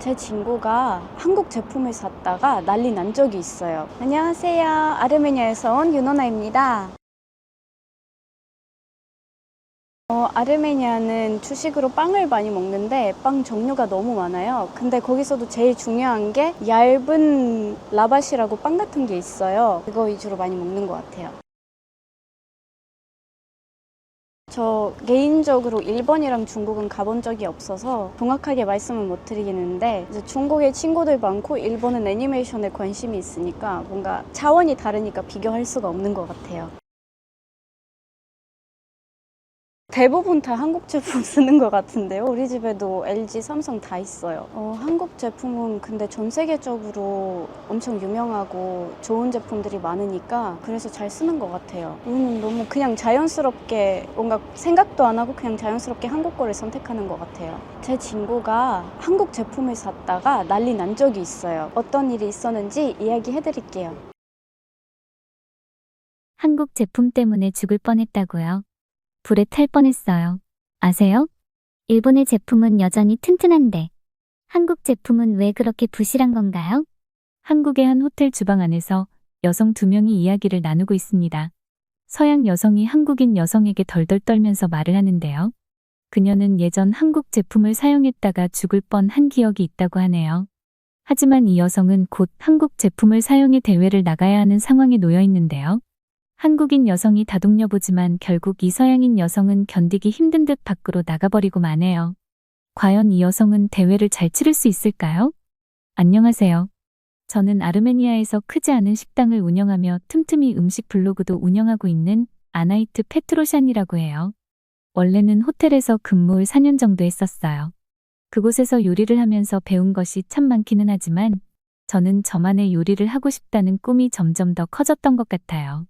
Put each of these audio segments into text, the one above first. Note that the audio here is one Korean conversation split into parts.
제 친구가 한국 제품을 샀다가 난리 난 적이 있어요. 안녕하세요. 아르메니아에서 온 윤원아입니다. 아르메니아는 주식으로 빵을 많이 먹는데 빵 종류가 너무 많아요. 근데 거기서도 제일 중요한 게 얇은 라바시라고 빵 같은 게 있어요. 그거 위주로 많이 먹는 것 같아요. 저 개인적으로 일본이랑 중국은 가본 적이 없어서 정확하게 말씀은 못 드리겠는데, 이제 중국에 친구들 많고 일본은 애니메이션에 관심이 있으니까 뭔가 차원이 다르니까 비교할 수가 없는 것 같아요. 대부분 다 한국 제품 쓰는 것 같은데요. 우리 집에도 LG, 삼성 다 있어요. 한국 제품은 근데 전 세계적으로 엄청 유명하고 좋은 제품들이 많으니까 그래서 잘 쓰는 것 같아요. 너무 그냥 자연스럽게 뭔가 생각도 안 하고 그냥 자연스럽게 한국 거를 선택하는 것 같아요. 제 친구가 한국 제품을 샀다가 난리 난 적이 있어요. 어떤 일이 있었는지 이야기해 드릴게요. 한국 제품 때문에 죽을 뻔했다고요. 불에 탈 뻔했어요. 아세요? 일본의 제품은 여전히 튼튼한데 한국 제품은 왜 그렇게 부실한 건가요? 한국의 한 호텔 주방 안에서 여성 두 명이 이야기를 나누고 있습니다. 서양 여성이 한국인 여성에게 덜덜 떨면서 말을 하는데요. 그녀는 예전 한국 제품을 사용했다가 죽을 뻔한 기억이 있다고 하네요. 하지만 이 여성은 곧 한국 제품을 사용해 대회를 나가야 하는 상황에 놓여 있는데요. 한국인 여성이 다독여보지만 결국 이 서양인 여성은 견디기 힘든 듯 밖으로 나가버리고 마네요. 과연 이 여성은 대회를 잘 치를 수 있을까요? 안녕하세요. 저는 아르메니아에서 크지 않은 식당을 운영하며 틈틈이 음식 블로그도 운영하고 있는 아나이트 페트로샨이라고 해요. 원래는 호텔에서 근무를 4년 정도 했었어요. 그곳에서 요리를 하면서 배운 것이 참 많기는 하지만 저는 저만의 요리를 하고 싶다는 꿈이 점점 더 커졌던 것 같아요.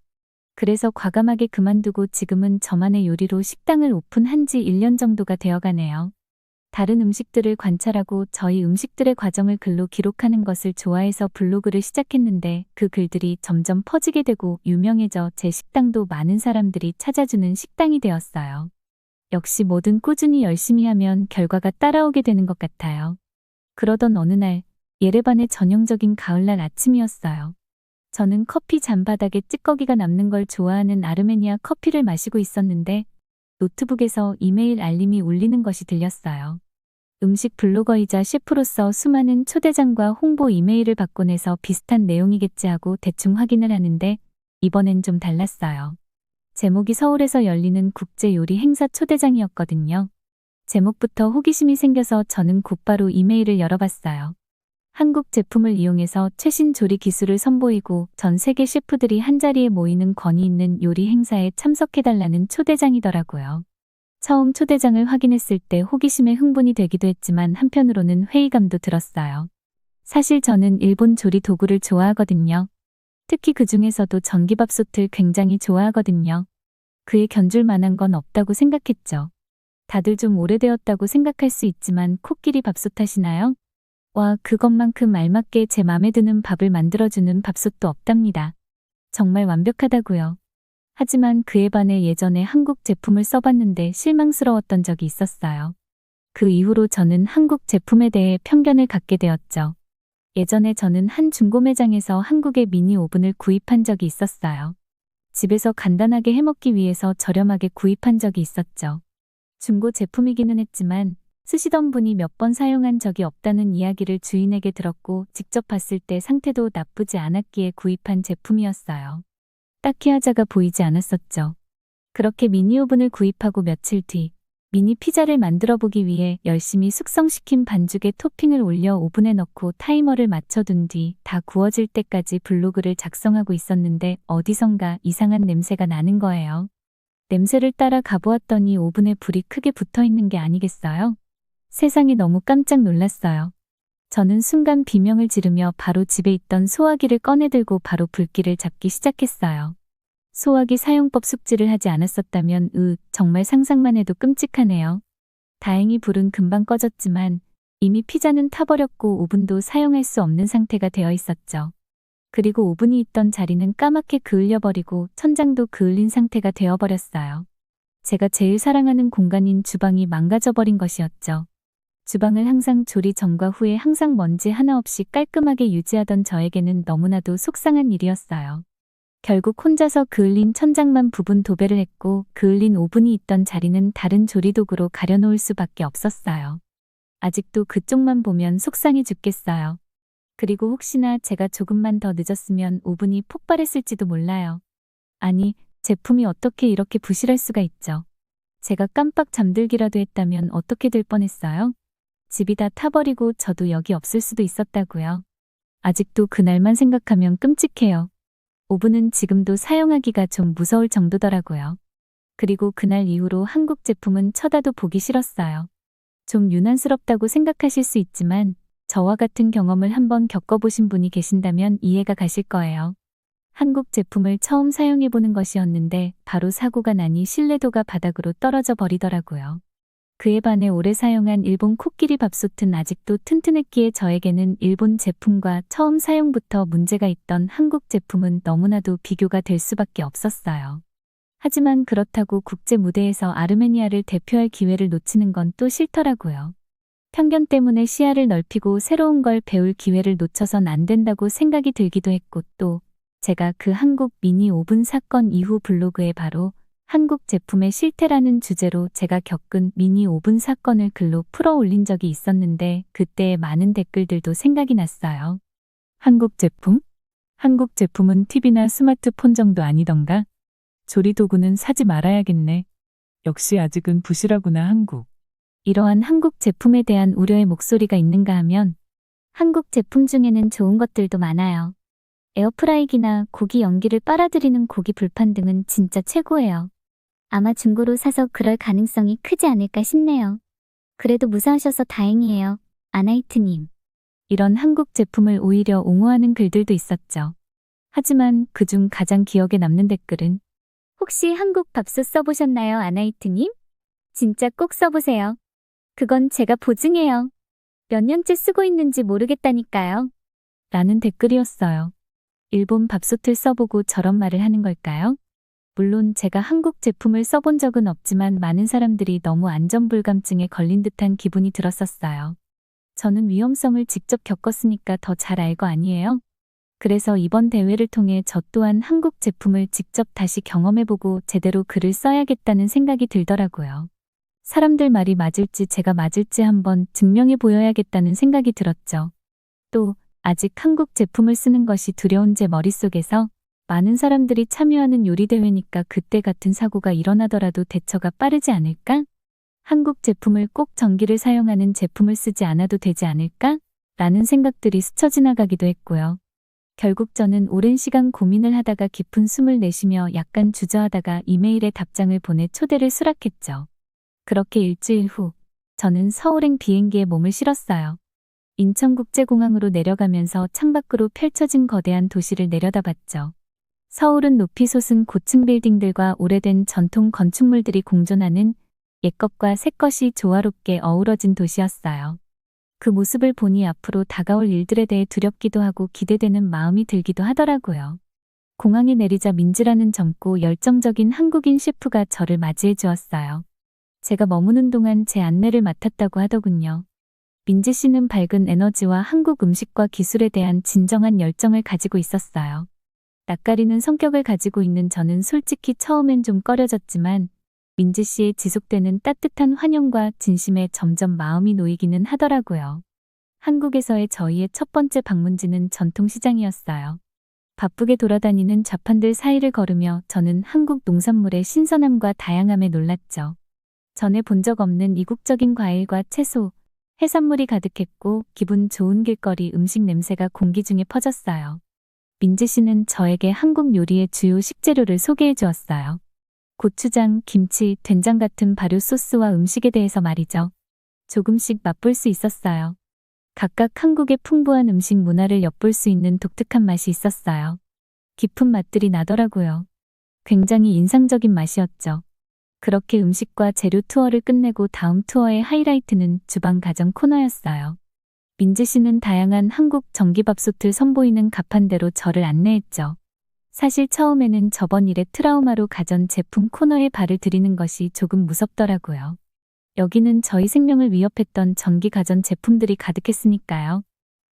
그래서 과감하게 그만두고 지금은 저만의 요리로 식당을 오픈한 지 1년 정도가 되어가네요. 다른 음식들을 관찰하고 저희 음식들의 과정을 글로 기록하는 것을 좋아해서 블로그를 시작했는데 그 글들이 점점 퍼지게 되고 유명해져 제 식당도 많은 사람들이 찾아주는 식당이 되었어요. 역시 뭐든 꾸준히 열심히 하면 결과가 따라오게 되는 것 같아요. 그러던 어느 날, 예레반의 전형적인 가을날 아침이었어요. 저는 커피 잔바닥에 찌꺼기가 남는 걸 좋아하는 아르메니아 커피를 마시고 있었는데 노트북에서 이메일 알림이 울리는 것이 들렸어요. 음식 블로거이자 셰프로서 수많은 초대장과 홍보 이메일을 받고 내서 비슷한 내용이겠지 하고 대충 확인을 하는데 이번엔 좀 달랐어요. 제목이 서울에서 열리는 국제요리 행사 초대장이었거든요. 제목부터 호기심이 생겨서 저는 곧바로 이메일을 열어봤어요. 한국 제품을 이용해서 최신 조리 기술을 선보이고 전 세계 셰프들이 한자리에 모이는 권위 있는 요리 행사에 참석해달라는 초대장이더라고요. 처음 초대장을 확인했을 때 호기심에 흥분이 되기도 했지만 한편으로는 회의감도 들었어요. 사실 저는 일본 조리 도구를 좋아하거든요. 특히 그 중에서도 전기밥솥을 굉장히 좋아하거든요. 그에 견줄 만한 건 없다고 생각했죠. 다들 좀 오래되었다고 생각할 수 있지만 코끼리 밥솥 하시나요? 와, 그것만큼 알맞게 제 맘에 드는 밥을 만들어주는 밥솥도 없답니다. 정말 완벽하다고요. 하지만 그에 반해 예전에 한국 제품을 써봤는데 실망스러웠던 적이 있었어요. 그 이후로 저는 한국 제품에 대해 편견을 갖게 되었죠. 예전에 저는 한 중고 매장에서 한국의 미니 오븐을 구입한 적이 있었어요. 집에서 간단하게 해먹기 위해서 저렴하게 구입한 적이 있었죠. 중고 제품이기는 했지만 쓰시던 분이 몇 번 사용한 적이 없다는 이야기를 주인에게 들었고 직접 봤을 때 상태도 나쁘지 않았기에 구입한 제품이었어요. 딱히 하자가 보이지 않았었죠. 그렇게 미니 오븐을 구입하고 며칠 뒤 미니 피자를 만들어 보기 위해 열심히 숙성시킨 반죽에 토핑을 올려 오븐에 넣고 타이머를 맞춰둔 뒤 다 구워질 때까지 블로그를 작성하고 있었는데 어디선가 이상한 냄새가 나는 거예요. 냄새를 따라 가보았더니 오븐에 불이 크게 붙어 있는 게 아니겠어요? 세상에 너무 깜짝 놀랐어요. 저는 순간 비명을 지르며 바로 집에 있던 소화기를 꺼내들고 바로 불길을 잡기 시작했어요. 소화기 사용법 숙지를 하지 않았었다면 정말 상상만 해도 끔찍하네요. 다행히 불은 금방 꺼졌지만 이미 피자는 타버렸고 오븐도 사용할 수 없는 상태가 되어 있었죠. 그리고 오븐이 있던 자리는 까맣게 그을려버리고 천장도 그을린 상태가 되어버렸어요. 제가 제일 사랑하는 공간인 주방이 망가져버린 것이었죠. 주방을 항상 조리 전과 후에 항상 먼지 하나 없이 깔끔하게 유지하던 저에게는 너무나도 속상한 일이었어요. 결국 혼자서 그을린 천장만 부분 도배를 했고 그을린 오븐이 있던 자리는 다른 조리도구로 가려놓을 수밖에 없었어요. 아직도 그쪽만 보면 속상해 죽겠어요. 그리고 혹시나 제가 조금만 더 늦었으면 오븐이 폭발했을지도 몰라요. 아니, 제품이 어떻게 이렇게 부실할 수가 있죠. 제가 깜빡 잠들기라도 했다면 어떻게 될 뻔했어요? 집이 다 타버리고 저도 여기 없을 수도 있었다고요. 아직도 그날만 생각하면 끔찍해요. 오븐은 지금도 사용하기가 좀 무서울 정도더라고요. 그리고 그날 이후로 한국 제품은 쳐다도 보기 싫었어요. 좀 유난스럽다고 생각하실 수 있지만 저와 같은 경험을 한번 겪어보신 분이 계신다면 이해가 가실 거예요. 한국 제품을 처음 사용해보는 것이었는데 바로 사고가 나니 신뢰도가 바닥으로 떨어져 버리더라고요. 그에 반해 오래 사용한 일본 코끼리 밥솥은 아직도 튼튼했기에 저에게는 일본 제품과 처음 사용부터 문제가 있던 한국 제품은 너무나도 비교가 될 수밖에 없었어요. 하지만 그렇다고 국제 무대에서 아르메니아를 대표할 기회를 놓치는 건 또 싫더라고요. 편견 때문에 시야를 넓히고 새로운 걸 배울 기회를 놓쳐선 안 된다고 생각이 들기도 했고 또 제가 그 한국 미니 오븐 사건 이후 블로그에 바로 한국 제품의 실태라는 주제로 제가 겪은 미니 오븐 사건을 글로 풀어 올린 적이 있었는데 그때의 많은 댓글들도 생각이 났어요. 한국 제품? 한국 제품은 TV나 스마트폰 정도 아니던가? 조리도구는 사지 말아야겠네. 역시 아직은 부실하구나 한국. 이러한 한국 제품에 대한 우려의 목소리가 있는가 하면 한국 제품 중에는 좋은 것들도 많아요. 에어프라이기나 고기 연기를 빨아들이는 고기 불판 등은 진짜 최고예요. 아마 중고로 사서 그럴 가능성이 크지 않을까 싶네요. 그래도 무사하셔서 다행이에요. 아나이트님. 이런 한국 제품을 오히려 옹호하는 글들도 있었죠. 하지만 그중 가장 기억에 남는 댓글은 혹시 한국 밥솥 써보셨나요, 아나이트님? 진짜 꼭 써보세요. 그건 제가 보증해요. 몇 년째 쓰고 있는지 모르겠다니까요. 라는 댓글이었어요. 일본 밥솥을 써보고 저런 말을 하는 걸까요? 물론 제가 한국 제품을 써본 적은 없지만 많은 사람들이 너무 안전불감증에 걸린 듯한 기분이 들었었어요. 저는 위험성을 직접 겪었으니까 더 잘 알 거 아니에요? 그래서 이번 대회를 통해 저 또한 한국 제품을 직접 다시 경험해보고 제대로 글을 써야겠다는 생각이 들더라고요. 사람들 말이 맞을지 제가 맞을지 한번 증명해 보여야겠다는 생각이 들었죠. 또 아직 한국 제품을 쓰는 것이 두려운 제 머릿속에서 많은 사람들이 참여하는 요리대회니까 그때 같은 사고가 일어나더라도 대처가 빠르지 않을까? 한국 제품을 꼭 전기를 사용하는 제품을 쓰지 않아도 되지 않을까? 라는 생각들이 스쳐 지나가기도 했고요. 결국 저는 오랜 시간 고민을 하다가 깊은 숨을 내쉬며 약간 주저하다가 이메일에 답장을 보내 초대를 수락했죠. 그렇게 일주일 후 저는 서울행 비행기에 몸을 실었어요. 인천국제공항으로 내려가면서 창밖으로 펼쳐진 거대한 도시를 내려다봤죠. 서울은 높이 솟은 고층 빌딩들과 오래된 전통 건축물들이 공존하는 옛것과 새것이 조화롭게 어우러진 도시였어요. 그 모습을 보니 앞으로 다가올 일들에 대해 두렵기도 하고 기대되는 마음이 들기도 하더라고요. 공항에 내리자 민지라는 젊고 열정적인 한국인 셰프가 저를 맞이해 주었어요. 제가 머무는 동안 제 안내를 맡았다고 하더군요. 민지 씨는 밝은 에너지와 한국 음식과 기술에 대한 진정한 열정을 가지고 있었어요. 낯가리는 성격을 가지고 있는 저는 솔직히 처음엔 좀 꺼려졌지만 민지 씨의 지속되는 따뜻한 환영과 진심에 점점 마음이 놓이기는 하더라고요. 한국에서의 저희의 첫 번째 방문지는 전통시장이었어요. 바쁘게 돌아다니는 좌판들 사이를 걸으며 저는 한국 농산물의 신선함과 다양함에 놀랐죠. 전에 본 적 없는 이국적인 과일과 채소, 해산물이 가득했고 기분 좋은 길거리 음식 냄새가 공기 중에 퍼졌어요. 민지 씨는 저에게 한국 요리의 주요 식재료를 소개해 주었어요. 고추장, 김치, 된장 같은 발효 소스와 음식에 대해서 말이죠. 조금씩 맛볼 수 있었어요. 각각 한국의 풍부한 음식 문화를 엿볼 수 있는 독특한 맛이 있었어요. 깊은 맛들이 나더라고요. 굉장히 인상적인 맛이었죠. 그렇게 음식과 재료 투어를 끝내고 다음 투어의 하이라이트는 주방 가정 코너였어요. 민지 씨는 다양한 한국 전기밥솥을 선보이는 가판대로 저를 안내했죠. 사실 처음에는 저번 일의 트라우마로 가전 제품 코너에 발을 들이는 것이 조금 무섭더라고요. 여기는 저희 생명을 위협했던 전기 가전 제품들이 가득했으니까요.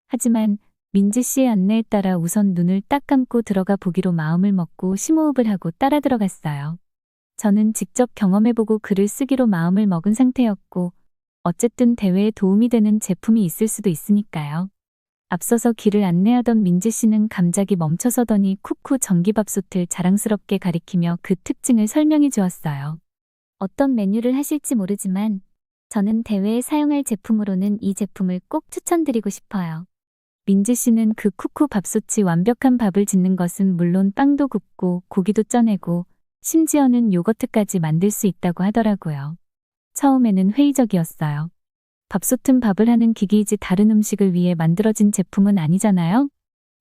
하지만 민지 씨의 안내에 따라 우선 눈을 딱 감고 들어가 보기로 마음을 먹고 심호흡을 하고 따라 들어갔어요. 저는 직접 경험해보고 글을 쓰기로 마음을 먹은 상태였고, 어쨌든 대회에 도움이 되는 제품이 있을 수도 있으니까요. 앞서서 길을 안내하던 민지 씨는 갑자기 멈춰서더니 쿠쿠 전기밥솥을 자랑스럽게 가리키며 그 특징을 설명해 주었어요. 어떤 메뉴를 하실지 모르지만 저는 대회에 사용할 제품으로는 이 제품을 꼭 추천드리고 싶어요. 민지 씨는 그 쿠쿠 밥솥이 완벽한 밥을 짓는 것은 물론 빵도 굽고 고기도 쪄내고 심지어는 요거트까지 만들 수 있다고 하더라고요. 처음에는 회의적이었어요. 밥솥은 밥을 하는 기기이지 다른 음식을 위해 만들어진 제품은 아니잖아요?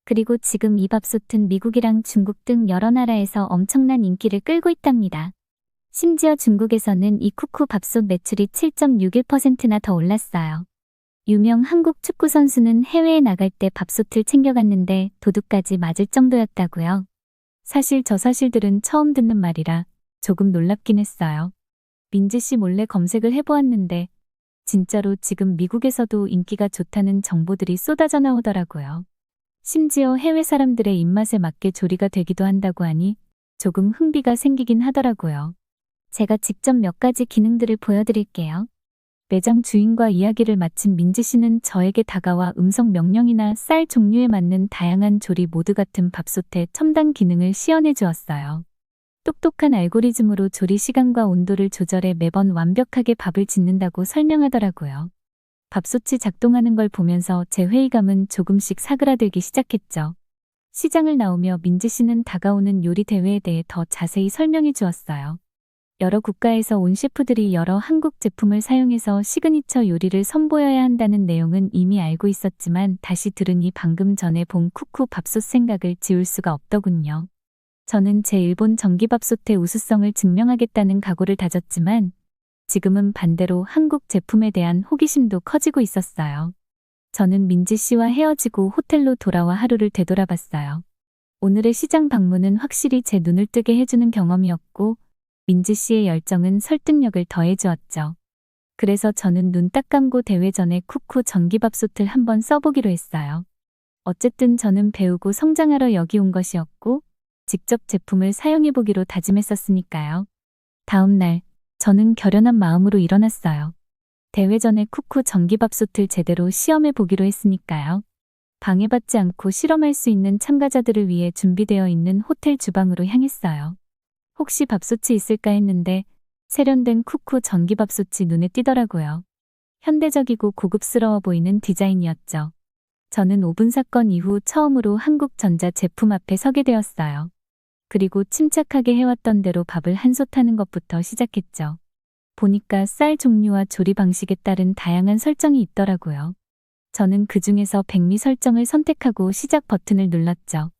그리고 지금 이 밥솥은 미국이랑 중국 등 여러 나라에서 엄청난 인기를 끌고 있답니다. 심지어 중국에서는 이 쿠쿠 밥솥 매출이 7.61%나 더 올랐어요. 유명 한국 축구 선수는 해외에 나갈 때 밥솥을 챙겨갔는데 도둑까지 맞을 정도였다고요. 사실 저 사실들은 처음 듣는 말이라 조금 놀랍긴 했어요. 민지 씨 몰래 검색을 해보았는데 진짜로 지금 미국에서도 인기가 좋다는 정보들이 쏟아져 나오더라고요. 심지어 해외 사람들의 입맛에 맞게 조리가 되기도 한다고 하니 조금 흥미가 생기긴 하더라고요. 제가 직접 몇 가지 기능들을 보여드릴게요. 매장 주인과 이야기를 마친 민지 씨는 저에게 다가와 음성 명령이나 쌀 종류에 맞는 다양한 조리 모드 같은 밥솥의 첨단 기능을 시연해 주었어요. 똑똑한 알고리즘으로 조리 시간과 온도를 조절해 매번 완벽하게 밥을 짓는다고 설명하더라고요. 밥솥이 작동하는 걸 보면서 제 회의감은 조금씩 사그라들기 시작했죠. 시장을 나오며 민지 씨는 다가오는 요리 대회에 대해 더 자세히 설명해 주었어요. 여러 국가에서 온 셰프들이 여러 한국 제품을 사용해서 시그니처 요리를 선보여야 한다는 내용은 이미 알고 있었지만 다시 들으니 방금 전에 본 쿠쿠 밥솥 생각을 지울 수가 없더군요. 저는 제 일본 전기밥솥의 우수성을 증명하겠다는 각오를 다졌지만 지금은 반대로 한국 제품에 대한 호기심도 커지고 있었어요. 저는 민지 씨와 헤어지고 호텔로 돌아와 하루를 되돌아봤어요. 오늘의 시장 방문은 확실히 제 눈을 뜨게 해주는 경험이었고 민지 씨의 열정은 설득력을 더해주었죠. 그래서 저는 눈 딱 감고 대회 전에 쿠쿠 전기밥솥을 한번 써보기로 했어요. 어쨌든 저는 배우고 성장하러 여기 온 것이었고 직접 제품을 사용해보기로 다짐했었으니까요. 다음 날 저는 결연한 마음으로 일어났어요. 대회 전에 쿠쿠 전기밥솥을 제대로 시험해보기로 했으니까요. 방해받지 않고 실험할 수 있는 참가자들을 위해 준비되어 있는 호텔 주방으로 향했어요. 혹시 밥솥이 있을까 했는데 세련된 쿠쿠 전기밥솥이 눈에 띄더라고요. 현대적이고 고급스러워 보이는 디자인이었죠. 저는 오븐 사건 이후 처음으로 한국전자 제품 앞에 서게 되었어요. 그리고 침착하게 해왔던 대로 밥을 한 솥 하는 것부터 시작했죠. 보니까 쌀 종류와 조리 방식에 따른 다양한 설정이 있더라고요. 저는 그 중에서 백미 설정을 선택하고 시작 버튼을 눌렀죠.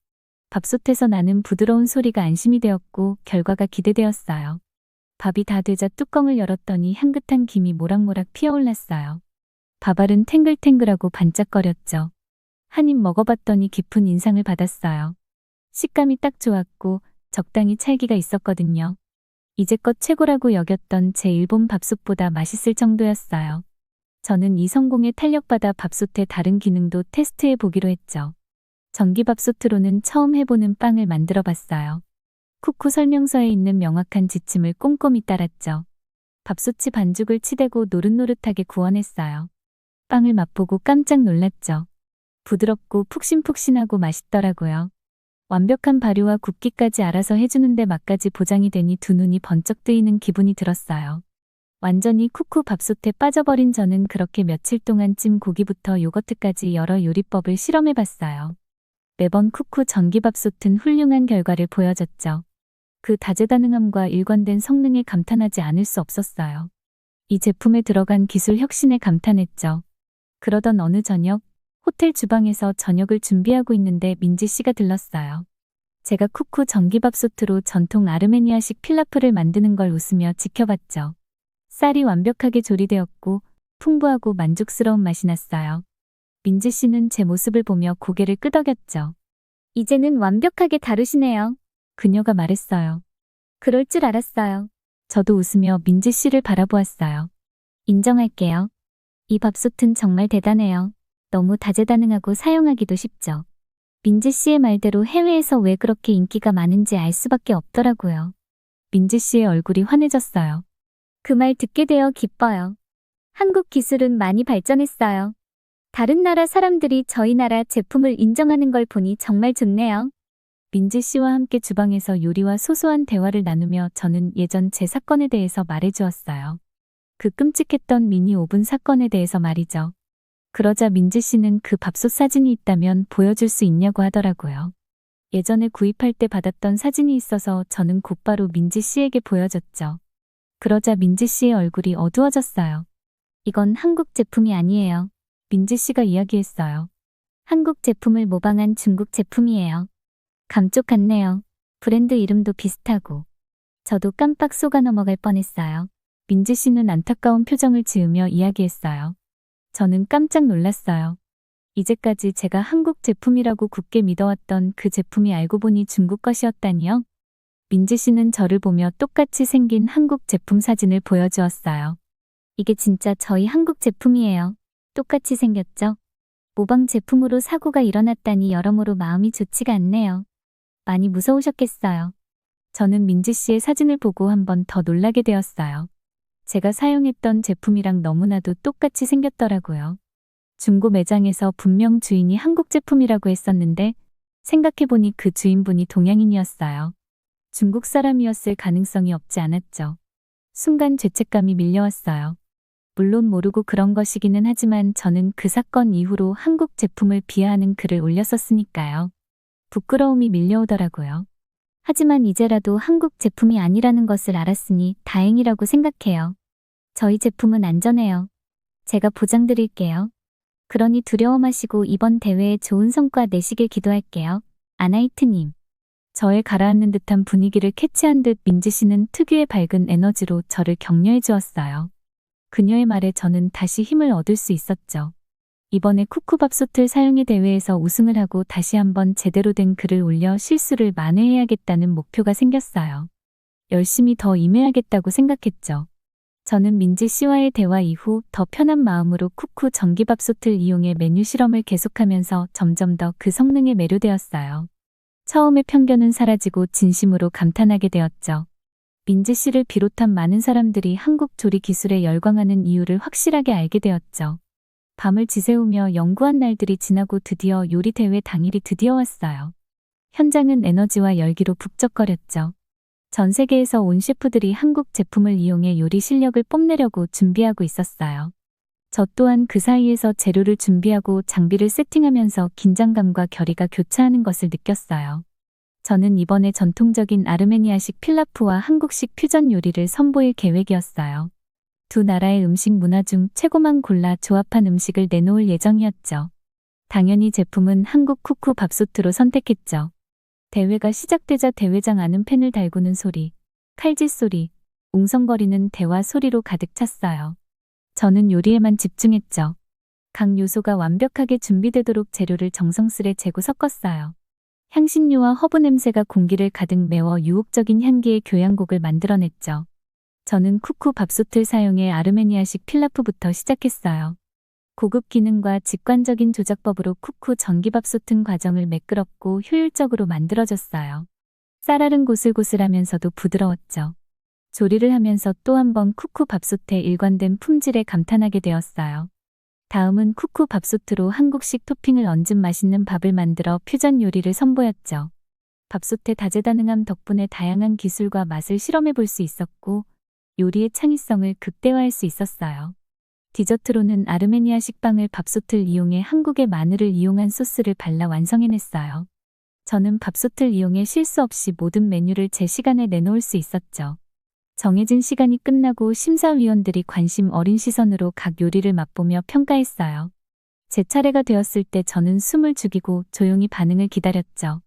밥솥에서 나는 부드러운 소리가 안심이 되었고 결과가 기대되었어요. 밥이 다 되자 뚜껑을 열었더니 향긋한 김이 모락모락 피어올랐어요. 밥알은 탱글탱글하고 반짝거렸죠. 한 입 먹어봤더니 깊은 인상을 받았어요. 식감이 딱 좋았고 적당히 찰기가 있었거든요. 이제껏 최고라고 여겼던 제 일본 밥솥보다 맛있을 정도였어요. 저는 이 성공에 탄력받아 밥솥의 다른 기능도 테스트해 보기로 했죠. 전기밥솥으로는 처음 해보는 빵을 만들어 봤어요. 쿠쿠 설명서에 있는 명확한 지침을 꼼꼼히 따랐죠. 밥솥이 반죽을 치대고 노릇노릇하게 구워냈어요. 빵을 맛보고 깜짝 놀랐죠. 부드럽고 푹신푹신하고 맛있더라고요. 완벽한 발효와 굽기까지 알아서 해주는데 맛까지 보장이 되니 두 눈이 번쩍 뜨이는 기분이 들었어요. 완전히 쿠쿠 밥솥에 빠져버린 저는 그렇게 며칠 동안 찜 고기부터 요거트까지 여러 요리법을 실험해봤어요. 매번 쿠쿠 전기밥솥은 훌륭한 결과를 보여줬죠. 그 다재다능함과 일관된 성능에 감탄하지 않을 수 없었어요. 이 제품에 들어간 기술 혁신에 감탄했죠. 그러던 어느 저녁, 호텔 주방에서 저녁을 준비하고 있는데 민지 씨가 들렀어요. 제가 쿠쿠 전기밥솥으로 전통 아르메니아식 필라프를 만드는 걸 웃으며 지켜봤죠. 쌀이 완벽하게 조리되었고 풍부하고 만족스러운 맛이 났어요. 민지 씨는 제 모습을 보며 고개를 끄덕였죠. 이제는 완벽하게 다루시네요. 그녀가 말했어요. 그럴 줄 알았어요. 저도 웃으며 민지 씨를 바라보았어요. 인정할게요. 이 밥솥은 정말 대단해요. 너무 다재다능하고 사용하기도 쉽죠. 민지 씨의 말대로 해외에서 왜 그렇게 인기가 많은지 알 수밖에 없더라고요. 민지 씨의 얼굴이 환해졌어요. 그 말 듣게 되어 기뻐요. 한국 기술은 많이 발전했어요. 다른 나라 사람들이 저희 나라 제품을 인정하는 걸 보니 정말 좋네요. 민지 씨와 함께 주방에서 요리와 소소한 대화를 나누며 저는 예전 제 사건에 대해서 말해주었어요. 그 끔찍했던 미니 오븐 사건에 대해서 말이죠. 그러자 민지 씨는 그 밥솥 사진이 있다면 보여줄 수 있냐고 하더라고요. 예전에 구입할 때 받았던 사진이 있어서 저는 곧바로 민지 씨에게 보여줬죠. 그러자 민지 씨의 얼굴이 어두워졌어요. 이건 한국 제품이 아니에요. 민지 씨가 이야기했어요. 한국 제품을 모방한 중국 제품이에요. 감쪽 같네요. 브랜드 이름도 비슷하고. 저도 깜빡 속아 넘어갈 뻔했어요. 민지 씨는 안타까운 표정을 지으며 이야기했어요. 저는 깜짝 놀랐어요. 이제까지 제가 한국 제품이라고 굳게 믿어왔던 그 제품이 알고 보니 중국 것이었다니요? 민지 씨는 저를 보며 똑같이 생긴 한국 제품 사진을 보여주었어요. 이게 진짜 저희 한국 제품이에요. 똑같이 생겼죠? 모방 제품으로 사고가 일어났다니 여러모로 마음이 좋지가 않네요. 많이 무서우셨겠어요. 저는 민지 씨의 사진을 보고 한 번 더 놀라게 되었어요. 제가 사용했던 제품이랑 너무나도 똑같이 생겼더라고요. 중고 매장에서 분명 주인이 한국 제품이라고 했었는데 생각해보니 그 주인분이 동양인이었어요. 중국 사람이었을 가능성이 없지 않았죠. 순간 죄책감이 밀려왔어요. 물론 모르고 그런 것이기는 하지만 저는 그 사건 이후로 한국 제품을 비하하는 글을 올렸었으니까요. 부끄러움이 밀려오더라고요. 하지만 이제라도 한국 제품이 아니라는 것을 알았으니 다행이라고 생각해요. 저희 제품은 안전해요. 제가 보장드릴게요. 그러니 두려워 마시고 이번 대회에 좋은 성과 내시길 기도할게요. 아나이트님. 저의 가라앉는 듯한 분위기를 캐치한 듯 민지 씨는 특유의 밝은 에너지로 저를 격려해 주었어요. 그녀의 말에 저는 다시 힘을 얻을 수 있었죠. 이번에 쿠쿠밥솥을 사용해 대회에서 우승을 하고 다시 한번 제대로 된 글을 올려 실수를 만회해야겠다는 목표가 생겼어요. 열심히 더 임해야겠다고 생각했죠. 저는 민지 씨와의 대화 이후 더 편한 마음으로 쿠쿠 전기밥솥을 이용해 메뉴 실험을 계속하면서 점점 더 그 성능에 매료되었어요. 처음에 편견은 사라지고 진심으로 감탄하게 되었죠. 민지 씨를 비롯한 많은 사람들이 한국 조리 기술에 열광하는 이유를 확실하게 알게 되었죠. 밤을 지새우며 연구한 날들이 지나고 드디어 요리 대회 당일이 드디어 왔어요. 현장은 에너지와 열기로 북적거렸죠. 전 세계에서 온 셰프들이 한국 제품을 이용해 요리 실력을 뽐내려고 준비하고 있었어요. 저 또한 그 사이에서 재료를 준비하고 장비를 세팅하면서 긴장감과 결의가 교차하는 것을 느꼈어요. 저는 이번에 전통적인 아르메니아식 필라프와 한국식 퓨전 요리를 선보일 계획이었어요. 두 나라의 음식 문화 중 최고만 골라 조합한 음식을 내놓을 예정이었죠. 당연히 제품은 한국 쿠쿠 밥솥으로 선택했죠. 대회가 시작되자 대회장 안은 팬을 달구는 소리, 칼질 소리, 웅성거리는 대화 소리로 가득 찼어요. 저는 요리에만 집중했죠. 각 요소가 완벽하게 준비되도록 재료를 정성스레 재고 섞었어요. 향신료와 허브 냄새가 공기를 가득 메워 유혹적인 향기의 교향곡을 만들어냈죠. 저는 쿠쿠 밥솥을 사용해 아르메니아식 필라프부터 시작했어요. 고급 기능과 직관적인 조작법으로 쿠쿠 전기밥솥은 과정을 매끄럽고 효율적으로 만들어졌어요. 쌀알은 고슬고슬하면서도 부드러웠죠. 조리를 하면서 또 한 번 쿠쿠 밥솥의 일관된 품질에 감탄하게 되었어요. 다음은 쿠쿠 밥솥으로 한국식 토핑을 얹은 맛있는 밥을 만들어 퓨전 요리를 선보였죠. 밥솥의 다재다능함 덕분에 다양한 기술과 맛을 실험해 볼 수 있었고 요리의 창의성을 극대화할 수 있었어요. 디저트로는 아르메니아식 빵을 밥솥을 이용해 한국의 마늘을 이용한 소스를 발라 완성해냈어요. 저는 밥솥을 이용해 실수 없이 모든 메뉴를 제 시간에 내놓을 수 있었죠. 정해진 시간이 끝나고 심사위원들이 관심 어린 시선으로 각 요리를 맛보며 평가했어요. 제 차례가 되었을 때 저는 숨을 죽이고 조용히 반응을 기다렸죠.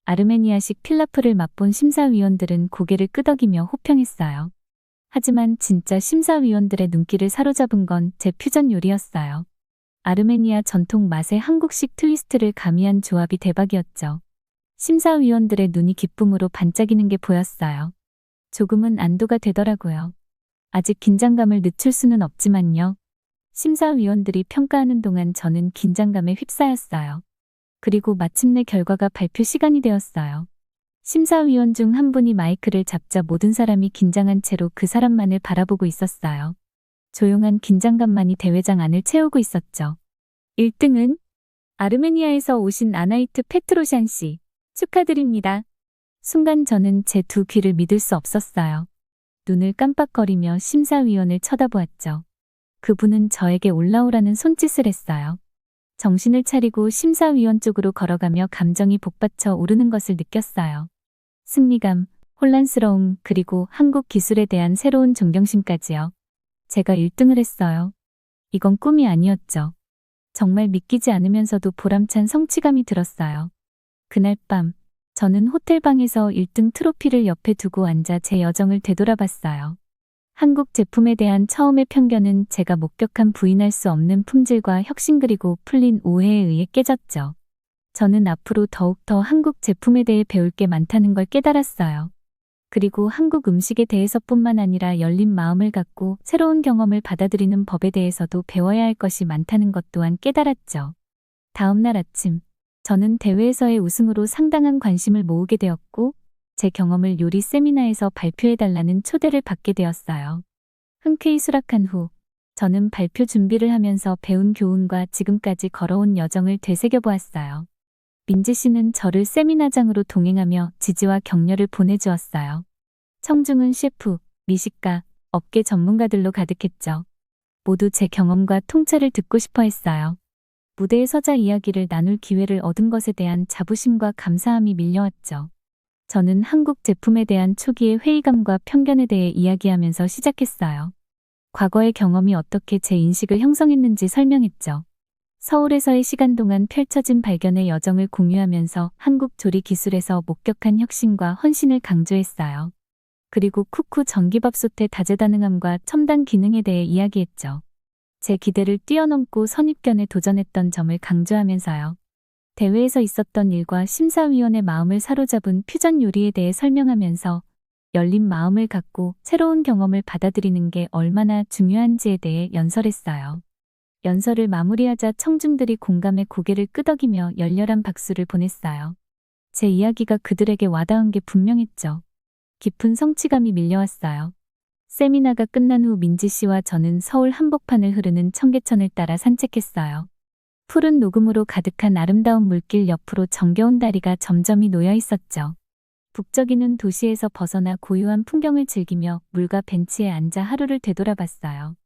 아르메니아식 필라프를 맛본 심사위원들은 고개를 끄덕이며 호평했어요. 하지만 진짜 심사위원들의 눈길을 사로잡은 건 제 퓨전 요리였어요. 아르메니아 전통 맛의 한국식 트위스트를 가미한 조합이 대박이었죠. 심사위원들의 눈이 기쁨으로 반짝이는 게 보였어요. 조금은 안도가 되더라고요. 아직 긴장감을 늦출 수는 없지만요. 심사위원들이 평가하는 동안 저는 긴장감에 휩싸였어요. 그리고 마침내 결과가 발표 시간이 되었어요. 심사위원 중 한 분이 마이크를 잡자 모든 사람이 긴장한 채로 그 사람만을 바라보고 있었어요. 조용한 긴장감만이 대회장 안을 채우고 있었죠. 1등은 아르메니아에서 오신 아나이트 페트로샨 씨. 축하드립니다. 순간 저는 제 두 귀를 믿을 수 없었어요. 눈을 깜빡거리며 심사위원을 쳐다보았죠. 그분은 저에게 올라오라는 손짓을 했어요. 정신을 차리고 심사위원 쪽으로 걸어가며 감정이 복받쳐 오르는 것을 느꼈어요. 승리감, 혼란스러움, 그리고 한국 기술에 대한 새로운 존경심까지요. 제가 1등을 했어요. 이건 꿈이 아니었죠. 정말 믿기지 않으면서도 보람찬 성취감이 들었어요. 그날 밤, 저는 호텔방에서 1등 트로피를 옆에 두고 앉아 제 여정을 되돌아봤어요. 한국 제품에 대한 처음의 편견은 제가 목격한 부인할 수 없는 품질과 혁신 그리고 풀린 오해에 의해 깨졌죠. 저는 앞으로 더욱더 한국 제품에 대해 배울 게 많다는 걸 깨달았어요. 그리고 한국 음식에 대해서뿐만 아니라 열린 마음을 갖고 새로운 경험을 받아들이는 법에 대해서도 배워야 할 것이 많다는 것 또한 깨달았죠. 다음 날 아침, 저는 대회에서의 우승으로 상당한 관심을 모으게 되었고, 제 경험을 요리 세미나에서 발표해달라는 초대를 받게 되었어요. 흔쾌히 수락한 후, 저는 발표 준비를 하면서 배운 교훈과 지금까지 걸어온 여정을 되새겨보았어요. 민지 씨는 저를 세미나장으로 동행하며 지지와 격려를 보내주었어요. 청중은 셰프, 미식가, 업계 전문가들로 가득했죠. 모두 제 경험과 통찰을 듣고 싶어 했어요. 무대에 서자 이야기를 나눌 기회를 얻은 것에 대한 자부심과 감사함이 밀려왔죠. 저는 한국 제품에 대한 초기의 회의감과 편견에 대해 이야기하면서 시작했어요. 과거의 경험이 어떻게 제 인식을 형성했는지 설명했죠. 서울에서의 시간 동안 펼쳐진 발견의 여정을 공유하면서 한국 조리 기술에서 목격한 혁신과 헌신을 강조했어요. 그리고 쿠쿠 전기밥솥의 다재다능함과 첨단 기능에 대해 이야기했죠. 제 기대를 뛰어넘고 선입견에 도전했던 점을 강조하면서요. 대회에서 있었던 일과 심사위원의 마음을 사로잡은 퓨전 요리에 대해 설명하면서 열린 마음을 갖고 새로운 경험을 받아들이는 게 얼마나 중요한지에 대해 연설했어요. 연설을 마무리하자 청중들이 공감의 고개를 끄덕이며 열렬한 박수를 보냈어요. 제 이야기가 그들에게 와닿은 게 분명했죠. 깊은 성취감이 밀려왔어요. 세미나가 끝난 후 민지 씨와 저는 서울 한복판을 흐르는 청계천을 따라 산책했어요. 푸른 녹음으로 가득한 아름다운 물길 옆으로 정겨운 다리가 점점이 놓여 있었죠. 북적이는 도시에서 벗어나 고요한 풍경을 즐기며 물과 벤치에 앉아 하루를 되돌아봤어요.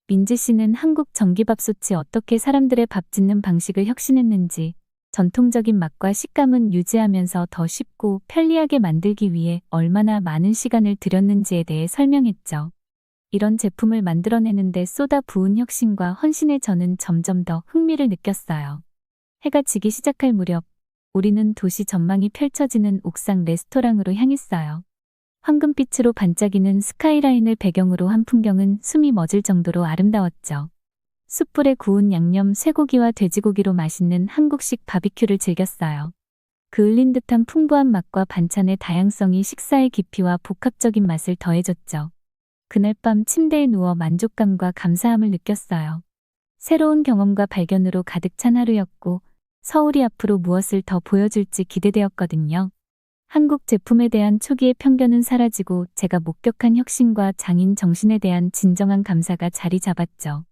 민지 씨는 한국 전기밥솥이 어떻게 사람들의 밥 짓는 방식을 혁신했는지, 전통적인 맛과 식감은 유지하면서 더 쉽고 편리하게 만들기 위해 얼마나 많은 시간을 들였는지에 대해 설명했죠. 이런 제품을 만들어내는데 쏟아 부은 혁신과 헌신에 저는 점점 더 흥미를 느꼈어요. 해가 지기 시작할 무렵, 우리는 도시 전망이 펼쳐지는 옥상 레스토랑으로 향했어요. 황금빛으로 반짝이는 스카이라인을 배경으로 한 풍경은 숨이 멎을 정도로 아름다웠죠. 숯불에 구운 양념 쇠고기와 돼지고기로 맛있는 한국식 바비큐를 즐겼어요. 그을린 듯한 풍부한 맛과 반찬의 다양성이 식사의 깊이와 복합적인 맛을 더해줬죠. 그날 밤 침대에 누워 만족감과 감사함을 느꼈어요. 새로운 경험과 발견으로 가득 찬 하루였고, 서울이 앞으로 무엇을 더 보여줄지 기대되었거든요. 한국 제품에 대한 초기의 편견은 사라지고 제가 목격한 혁신과 장인 정신에 대한 진정한 감사가 자리 잡았죠.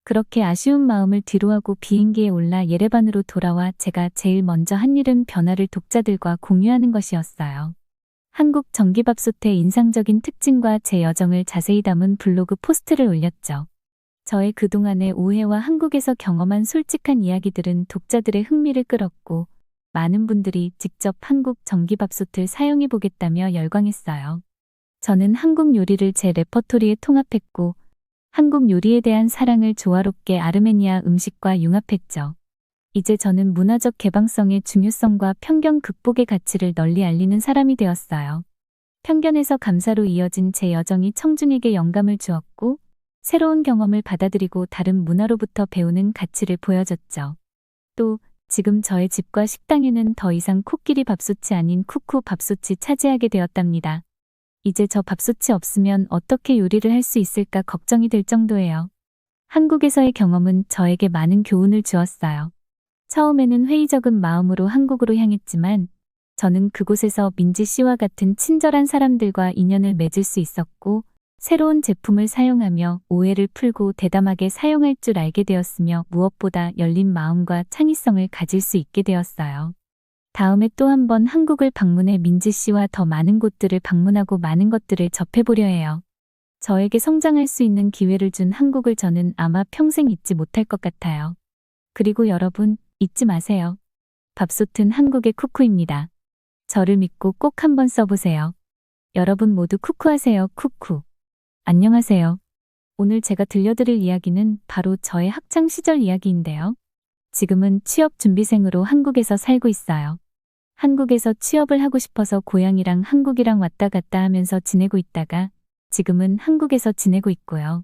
그렇게 아쉬운 마음을 뒤로하고 비행기에 올라 예레반으로 돌아와 제가 제일 먼저 한 일은 변화를 독자들과 공유하는 것이었어요. 한국 전기밥솥의 인상적인 특징과 제 여정을 자세히 담은 블로그 포스트를 올렸죠. 저의 그동안의 오해와 한국에서 경험한 솔직한 이야기들은 독자들의 흥미를 끌었고, 많은 분들이 직접 한국 전기밥솥을 사용해 보겠다며 열광했어요. 저는 한국 요리를 제 레퍼토리에 통합했고, 한국 요리에 대한 사랑을 조화롭게 아르메니아 음식과 융합했죠. 이제 저는 문화적 개방성의 중요성과 편견 극복의 가치를 널리 알리는 사람이 되었어요. 편견에서 감사로 이어진 제 여정이 청중에게 영감을 주었고, 새로운 경험을 받아들이고 다른 문화로부터 배우는 가치를 보여줬죠. 또 지금 저의 집과 식당에는 더 이상 코끼리 밥솥이 아닌 쿠쿠 밥솥이 차지하게 되었답니다. 이제 저 밥솥이 없으면 어떻게 요리를 할 수 있을까 걱정이 될 정도예요. 한국에서의 경험은 저에게 많은 교훈을 주었어요. 처음에는 회의적인 마음으로 한국으로 향했지만 저는 그곳에서 민지 씨와 같은 친절한 사람들과 인연을 맺을 수 있었고 새로운 제품을 사용하며 오해를 풀고 대담하게 사용할 줄 알게 되었으며 무엇보다 열린 마음과 창의성을 가질 수 있게 되었어요. 다음에 또 한 번 한국을 방문해 민지 씨와 더 많은 곳들을 방문하고 많은 것들을 접해보려 해요. 저에게 성장할 수 있는 기회를 준 한국을 저는 아마 평생 잊지 못할 것 같아요. 그리고 여러분, 잊지 마세요. 밥솥은 한국의 쿠쿠입니다. 저를 믿고 꼭 한번 써보세요. 여러분 모두 쿠쿠하세요. 쿠쿠. 안녕하세요. 오늘 제가 들려드릴 이야기는 바로 저의 학창 시절 이야기인데요. 지금은 취업 준비생으로 한국에서 살고 있어요. 한국에서 취업을 하고 싶어서 고향이랑 한국이랑 왔다 갔다 하면서 지내고 있다가 지금은 한국에서 지내고 있고요.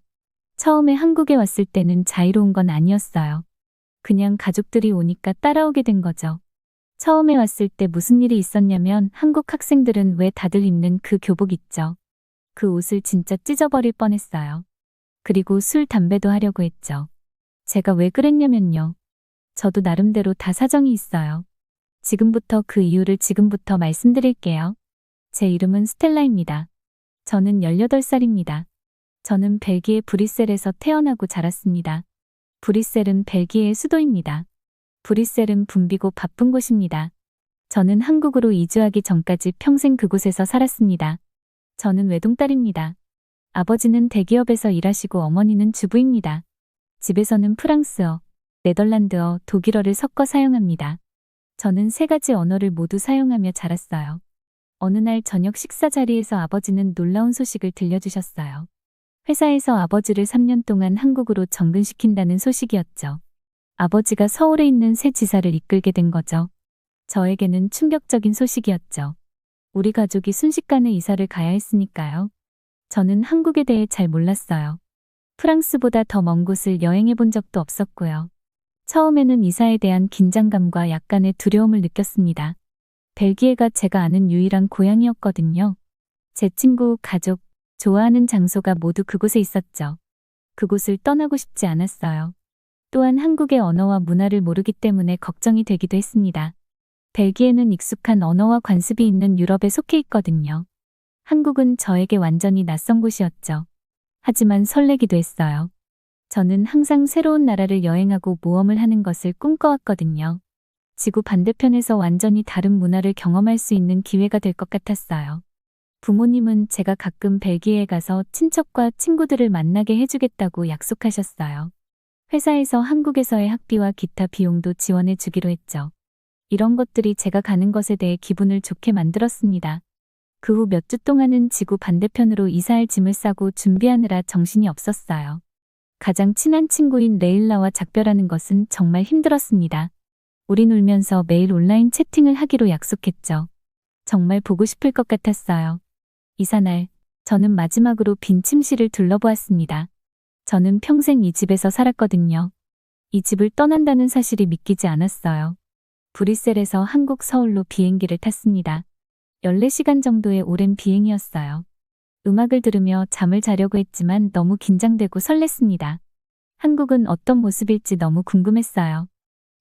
처음에 한국에 왔을 때는 자유로운 건 아니었어요. 그냥 가족들이 오니까 따라오게 된 거죠. 처음에 왔을 때 무슨 일이 있었냐면 한국 학생들은 왜 다들 입는 그 교복 있죠. 그 옷을 진짜 찢어버릴 뻔했어요. 그리고 술, 담배도 하려고 했죠. 제가 왜 그랬냐면요. 저도 나름대로 다 사정이 있어요. 지금부터 그 이유를 지금부터 말씀드릴게요. 제 이름은 스텔라입니다. 저는 18살입니다. 저는 벨기에 브뤼셀에서 태어나고 자랐습니다. 브뤼셀은 벨기에의 수도입니다. 브뤼셀은 붐비고 바쁜 곳입니다. 저는 한국으로 이주하기 전까지 평생 그곳에서 살았습니다. 저는 외동딸입니다. 아버지는 대기업에서 일하시고 어머니는 주부입니다. 집에서는 프랑스어, 네덜란드어, 독일어를 섞어 사용합니다. 저는 3가지 언어를 모두 사용하며 자랐어요. 어느 날 저녁 식사 자리에서 아버지는 놀라운 소식을 들려주셨어요. 회사에서 아버지를 3년 동안 한국으로 정근시킨다는 소식이었죠. 아버지가 서울에 있는 새 지사를 이끌게 된 거죠. 저에게는 충격적인 소식이었죠. 우리 가족이 순식간에 이사를 가야 했으니까요. 저는 한국에 대해 잘 몰랐어요. 프랑스보다 더 먼 곳을 여행해 본 적도 없었고요. 처음에는 이사에 대한 긴장감과 약간의 두려움을 느꼈습니다. 벨기에가 제가 아는 유일한 고향이었거든요. 제 친구, 가족, 좋아하는 장소가 모두 그곳에 있었죠. 그곳을 떠나고 싶지 않았어요. 또한 한국의 언어와 문화를 모르기 때문에 걱정이 되기도 했습니다. 벨기에는 익숙한 언어와 관습이 있는 유럽에 속해 있거든요. 한국은 저에게 완전히 낯선 곳이었죠. 하지만 설레기도 했어요. 저는 항상 새로운 나라를 여행하고 모험을 하는 것을 꿈꿔왔거든요. 지구 반대편에서 완전히 다른 문화를 경험할 수 있는 기회가 될 것 같았어요. 부모님은 제가 가끔 벨기에에 가서 친척과 친구들을 만나게 해주겠다고 약속하셨어요. 회사에서 한국에서의 학비와 기타 비용도 지원해 주기로 했죠. 이런 것들이 제가 가는 것에 대해 기분을 좋게 만들었습니다. 그 후 몇 주 동안은 지구 반대편으로 이사할 짐을 싸고 준비하느라 정신이 없었어요. 가장 친한 친구인 레일라와 작별하는 것은 정말 힘들었습니다. 우린 울면서 매일 온라인 채팅을 하기로 약속했죠. 정말 보고 싶을 것 같았어요. 이사날, 저는 마지막으로 빈 침실을 둘러보았습니다. 저는 평생 이 집에서 살았거든요. 이 집을 떠난다는 사실이 믿기지 않았어요. 브뤼셀에서 한국 서울로 비행기를 탔습니다. 14시간 정도의 오랜 비행이었어요. 음악을 들으며 잠을 자려고 했지만 너무 긴장되고 설렜습니다. 한국은 어떤 모습일지 너무 궁금했어요.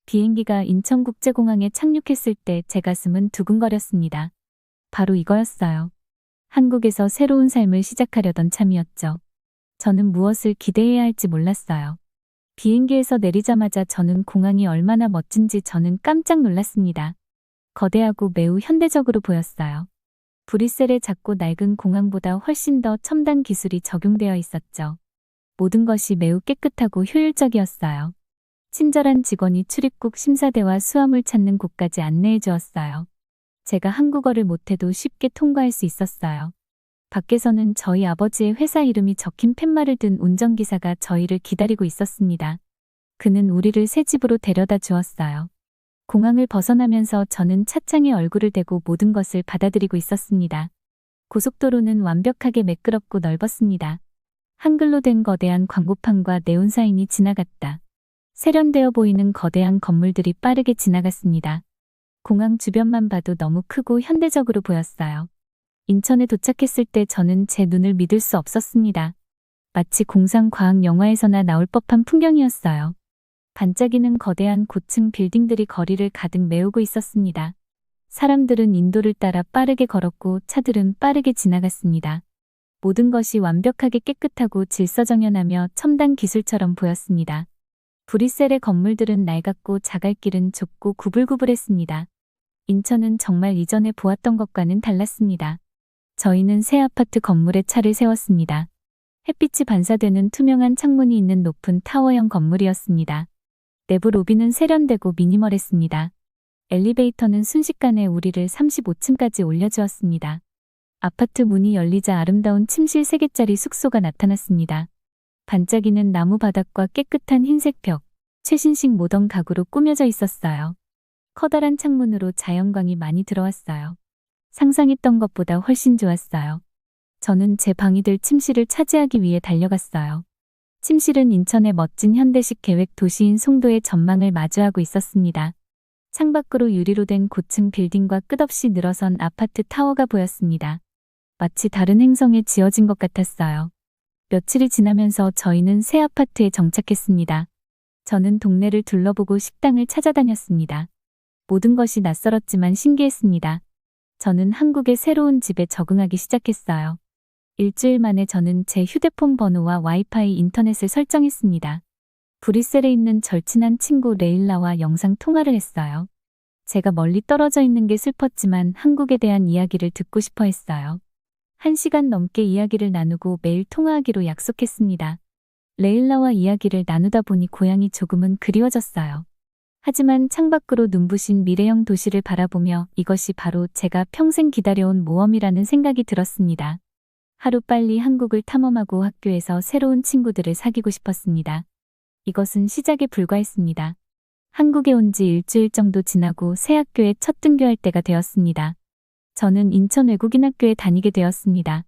비행기가 인천국제공항에 착륙했을 때 제 가슴은 두근거렸습니다. 바로 이거였어요. 한국에서 새로운 삶을 시작하려던 참이었죠. 저는 무엇을 기대해야 할지 몰랐어요. 비행기에서 내리자마자 저는 공항이 얼마나 멋진지 저는 깜짝 놀랐습니다. 거대하고 매우 현대적으로 보였어요. 브뤼셀의 작고 낡은 공항보다 훨씬 더 첨단 기술이 적용되어 있었죠. 모든 것이 매우 깨끗하고 효율적이었어요. 친절한 직원이 출입국 심사대와 수화물 찾는 곳까지 안내해 주었어요. 제가 한국어를 못해도 쉽게 통과할 수 있었어요. 밖에서는 저희 아버지의 회사 이름이 적힌 팻말을 든 운전기사가 저희를 기다리고 있었습니다. 그는 우리를 새 집으로 데려다 주었어요. 공항을 벗어나면서 저는 차창에 얼굴을 대고 모든 것을 받아들이고 있었습니다. 고속도로는 완벽하게 매끄럽고 넓었습니다. 한글로 된 거대한 광고판과 네온사인이 지나갔다. 세련되어 보이는 거대한 건물들이 빠르게 지나갔습니다. 공항 주변만 봐도 너무 크고 현대적으로 보였어요. 인천에 도착했을 때 저는 제 눈을 믿을 수 없었습니다. 마치 공상과학 영화에서나 나올 법한 풍경이었어요. 반짝이는 거대한 고층 빌딩들이 거리를 가득 메우고 있었습니다. 사람들은 인도를 따라 빠르게 걸었고 차들은 빠르게 지나갔습니다. 모든 것이 완벽하게 깨끗하고 질서정연하며 첨단 기술처럼 보였습니다. 브뤼셀의 건물들은 낡았고 자갈길은 좁고 구불구불했습니다. 인천은 정말 이전에 보았던 것과는 달랐습니다. 저희는 새 아파트 건물에 차를 세웠습니다. 햇빛이 반사되는 투명한 창문이 있는 높은 타워형 건물이었습니다. 내부 로비는 세련되고 미니멀했습니다. 엘리베이터는 순식간에 우리를 35층까지 올려주었습니다. 아파트 문이 열리자 아름다운 침실 3개짜리 숙소가 나타났습니다. 반짝이는 나무 바닥과 깨끗한 흰색 벽, 최신식 모던 가구로 꾸며져 있었어요. 커다란 창문으로 자연광이 많이 들어왔어요. 상상했던 것보다 훨씬 좋았어요. 저는 제 방이 될 침실을 차지하기 위해 달려갔어요. 침실은 인천의 멋진 현대식 계획 도시인 송도의 전망을 마주하고 있었습니다. 창밖으로 유리로 된 고층 빌딩과 끝없이 늘어선 아파트 타워가 보였습니다. 마치 다른 행성에 지어진 것 같았어요. 며칠이 지나면서 저희는 새 아파트에 정착했습니다. 저는 동네를 둘러보고 식당을 찾아다녔습니다. 모든 것이 낯설었지만 신기했습니다. 저는 한국의 새로운 집에 적응하기 시작했어요. 일주일 만에 저는 제 휴대폰 번호와 와이파이 인터넷을 설정했습니다. 브뤼셀에 있는 절친한 친구 레일라와 영상 통화를 했어요. 제가 멀리 떨어져 있는 게 슬펐지만 한국에 대한 이야기를 듣고 싶어 했어요. 1시간 넘게 이야기를 나누고 매일 통화하기로 약속했습니다. 레일라와 이야기를 나누다 보니 고향이 조금은 그리워졌어요. 하지만 창밖으로 눈부신 미래형 도시를 바라보며 이것이 바로 제가 평생 기다려온 모험이라는 생각이 들었습니다. 하루빨리 한국을 탐험하고 학교에서 새로운 친구들을 사귀고 싶었습니다. 이것은 시작에 불과했습니다. 한국에 온 지 일주일 정도 지나고 새 학교에 첫 등교할 때가 되었습니다. 저는 인천 외국인 학교에 다니게 되었습니다.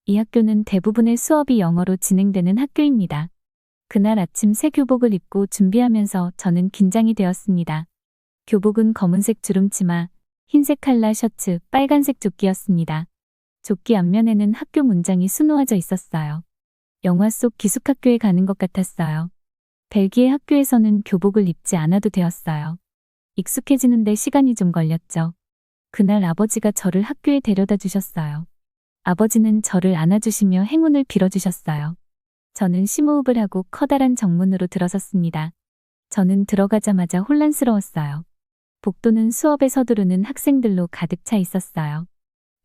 이 학교는 대부분의 수업이 영어로 진행되는 학교입니다. 그날 아침 새 교복을 입고 준비하면서 저는 긴장이 되었습니다. 교복은 검은색 주름치마, 흰색 칼라 셔츠, 빨간색 조끼였습니다. 조끼 앞면에는 학교 문장이 수놓아져 있었어요. 영화 속 기숙학교에 가는 것 같았어요. 벨기에 학교에서는 교복을 입지 않아도 되었어요. 익숙해지는데 시간이 좀 걸렸죠. 그날 아버지가 저를 학교에 데려다 주셨어요. 아버지는 저를 안아주시며 행운을 빌어주셨어요. 저는 심호흡을 하고 커다란 정문으로 들어섰습니다. 저는 들어가자마자 혼란스러웠어요. 복도는 수업에 서두르는 학생들로 가득 차 있었어요.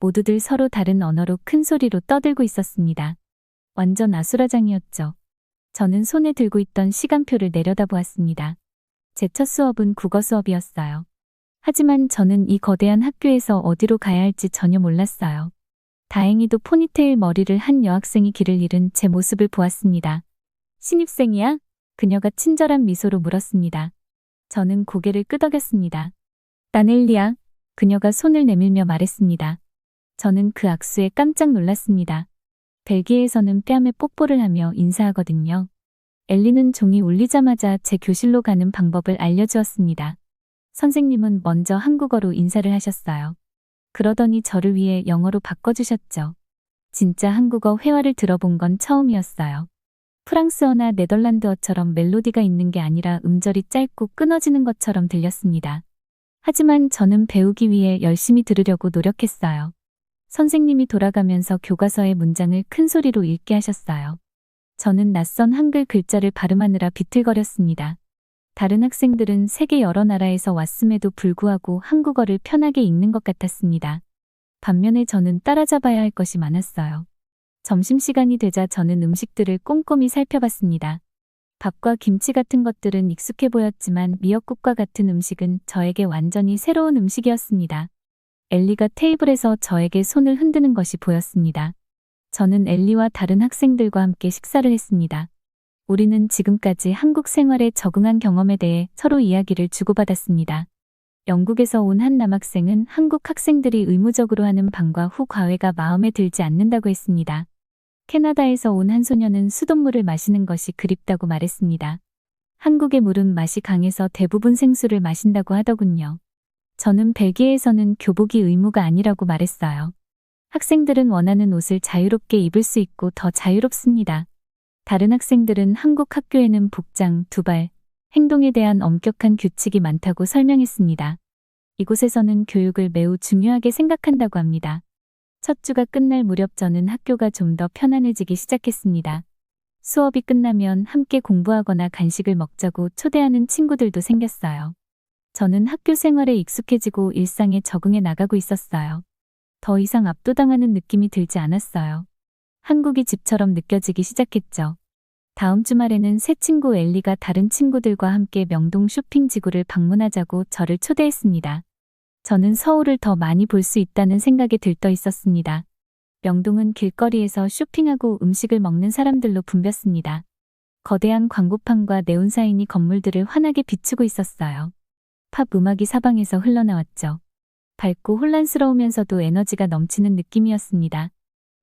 모두들 서로 다른 언어로 큰 소리로 떠들고 있었습니다. 완전 아수라장이었죠. 저는 손에 들고 있던 시간표를 내려다보았습니다. 제 첫 수업은 국어 수업이었어요. 하지만 저는 이 거대한 학교에서 어디로 가야 할지 전혀 몰랐어요. 다행히도 포니테일 머리를 한 여학생이 길을 잃은 제 모습을 보았습니다. 신입생이야? 그녀가 친절한 미소로 물었습니다. 저는 고개를 끄덕였습니다. 난 엘리야. 그녀가 손을 내밀며 말했습니다. 저는 그 악수에 깜짝 놀랐습니다. 벨기에에서는 뺨에 뽀뽀를 하며 인사하거든요. 엘리는 종이 울리자마자 제 교실로 가는 방법을 알려주었습니다. 선생님은 먼저 한국어로 인사를 하셨어요. 그러더니 저를 위해 영어로 바꿔주셨죠. 진짜 한국어 회화를 들어본 건 처음이었어요. 프랑스어나 네덜란드어처럼 멜로디가 있는 게 아니라 음절이 짧고 끊어지는 것처럼 들렸습니다. 하지만 저는 배우기 위해 열심히 들으려고 노력했어요. 선생님이 돌아가면서 교과서의 문장을 큰 소리로 읽게 하셨어요. 저는 낯선 한글 글자를 발음하느라 비틀거렸습니다. 다른 학생들은 세계 여러 나라에서 왔음에도 불구하고 한국어를 편하게 읽는 것 같았습니다. 반면에 저는 따라잡아야 할 것이 많았어요. 점심시간이 되자 저는 음식들을 꼼꼼히 살펴봤습니다. 밥과 김치 같은 것들은 익숙해 보였지만 미역국과 같은 음식은 저에게 완전히 새로운 음식이었습니다. 엘리가 테이블에서 저에게 손을 흔드는 것이 보였습니다. 저는 엘리와 다른 학생들과 함께 식사를 했습니다. 우리는 지금까지 한국 생활에 적응한 경험에 대해 서로 이야기를 주고받았습니다. 영국에서 온 한 남학생은 한국 학생들이 의무적으로 하는 방과 후 과외가 마음에 들지 않는다고 했습니다. 캐나다에서 온 한 소녀는 수돗물을 마시는 것이 그립다고 말했습니다. 한국의 물은 맛이 강해서 대부분 생수를 마신다고 하더군요. 저는 벨기에에서는 교복이 의무가 아니라고 말했어요. 학생들은 원하는 옷을 자유롭게 입을 수 있고 더 자유롭습니다. 다른 학생들은 한국 학교에는 복장, 두발, 행동에 대한 엄격한 규칙이 많다고 설명했습니다. 이곳에서는 교육을 매우 중요하게 생각한다고 합니다. 첫 주가 끝날 무렵 저는 학교가 좀 더 편안해지기 시작했습니다. 수업이 끝나면 함께 공부하거나 간식을 먹자고 초대하는 친구들도 생겼어요. 저는 학교 생활에 익숙해지고 일상에 적응해 나가고 있었어요. 더 이상 압도당하는 느낌이 들지 않았어요. 한국이 집처럼 느껴지기 시작했죠. 다음 주말에는 새 친구 엘리가 다른 친구들과 함께 명동 쇼핑지구를 방문하자고 저를 초대했습니다. 저는 서울을 더 많이 볼 수 있다는 생각에 들떠 있었습니다. 명동은 길거리에서 쇼핑하고 음식을 먹는 사람들로 붐볐습니다. 거대한 광고판과 네온사인이 건물들을 환하게 비추고 있었어요. 팝 음악이 사방에서 흘러나왔죠. 밝고 혼란스러우면서도 에너지가 넘치는 느낌이었습니다.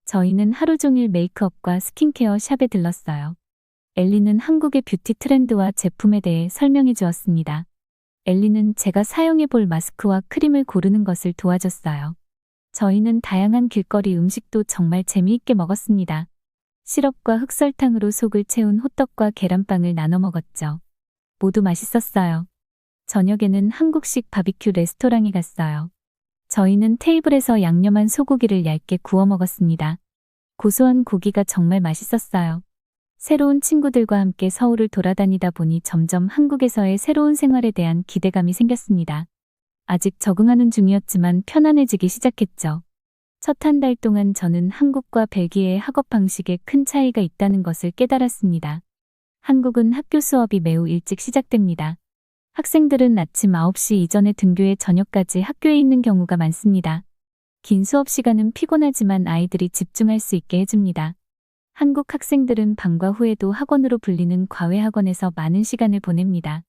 저희는 하루 종일 메이크업과 스킨케어 샵에 들렀어요. 엘리는 한국의 뷰티 트렌드와 제품에 대해 설명해 주었습니다. 엘리는 제가 사용해 볼 마스크와 크림을 고르는 것을 도와줬어요. 저희는 다양한 길거리 음식도 정말 재미있게 먹었습니다. 시럽과 흑설탕으로 속을 채운 호떡과 계란빵을 나눠 먹었죠. 모두 맛있었어요. 저녁에는 한국식 바비큐 레스토랑에 갔어요. 저희는 테이블에서 양념한 소고기를 얇게 구워 먹었습니다. 고소한 고기가 정말 맛있었어요. 새로운 친구들과 함께 서울을 돌아다니다 보니 점점 한국에서의 새로운 생활에 대한 기대감이 생겼습니다. 아직 적응하는 중이었지만 편안해지기 시작했죠. 첫 한 달 동안 저는 한국과 벨기에의 학업 방식에 큰 차이가 있다는 것을 깨달았습니다. 한국은 학교 수업이 매우 일찍 시작됩니다. 학생들은 아침 9시 이전에 등교해 저녁까지 학교에 있는 경우가 많습니다. 긴 수업 시간은 피곤하지만 아이들이 집중할 수 있게 해줍니다. 한국 학생들은 방과 후에도 학원으로 불리는 과외학원에서 많은 시간을 보냅니다.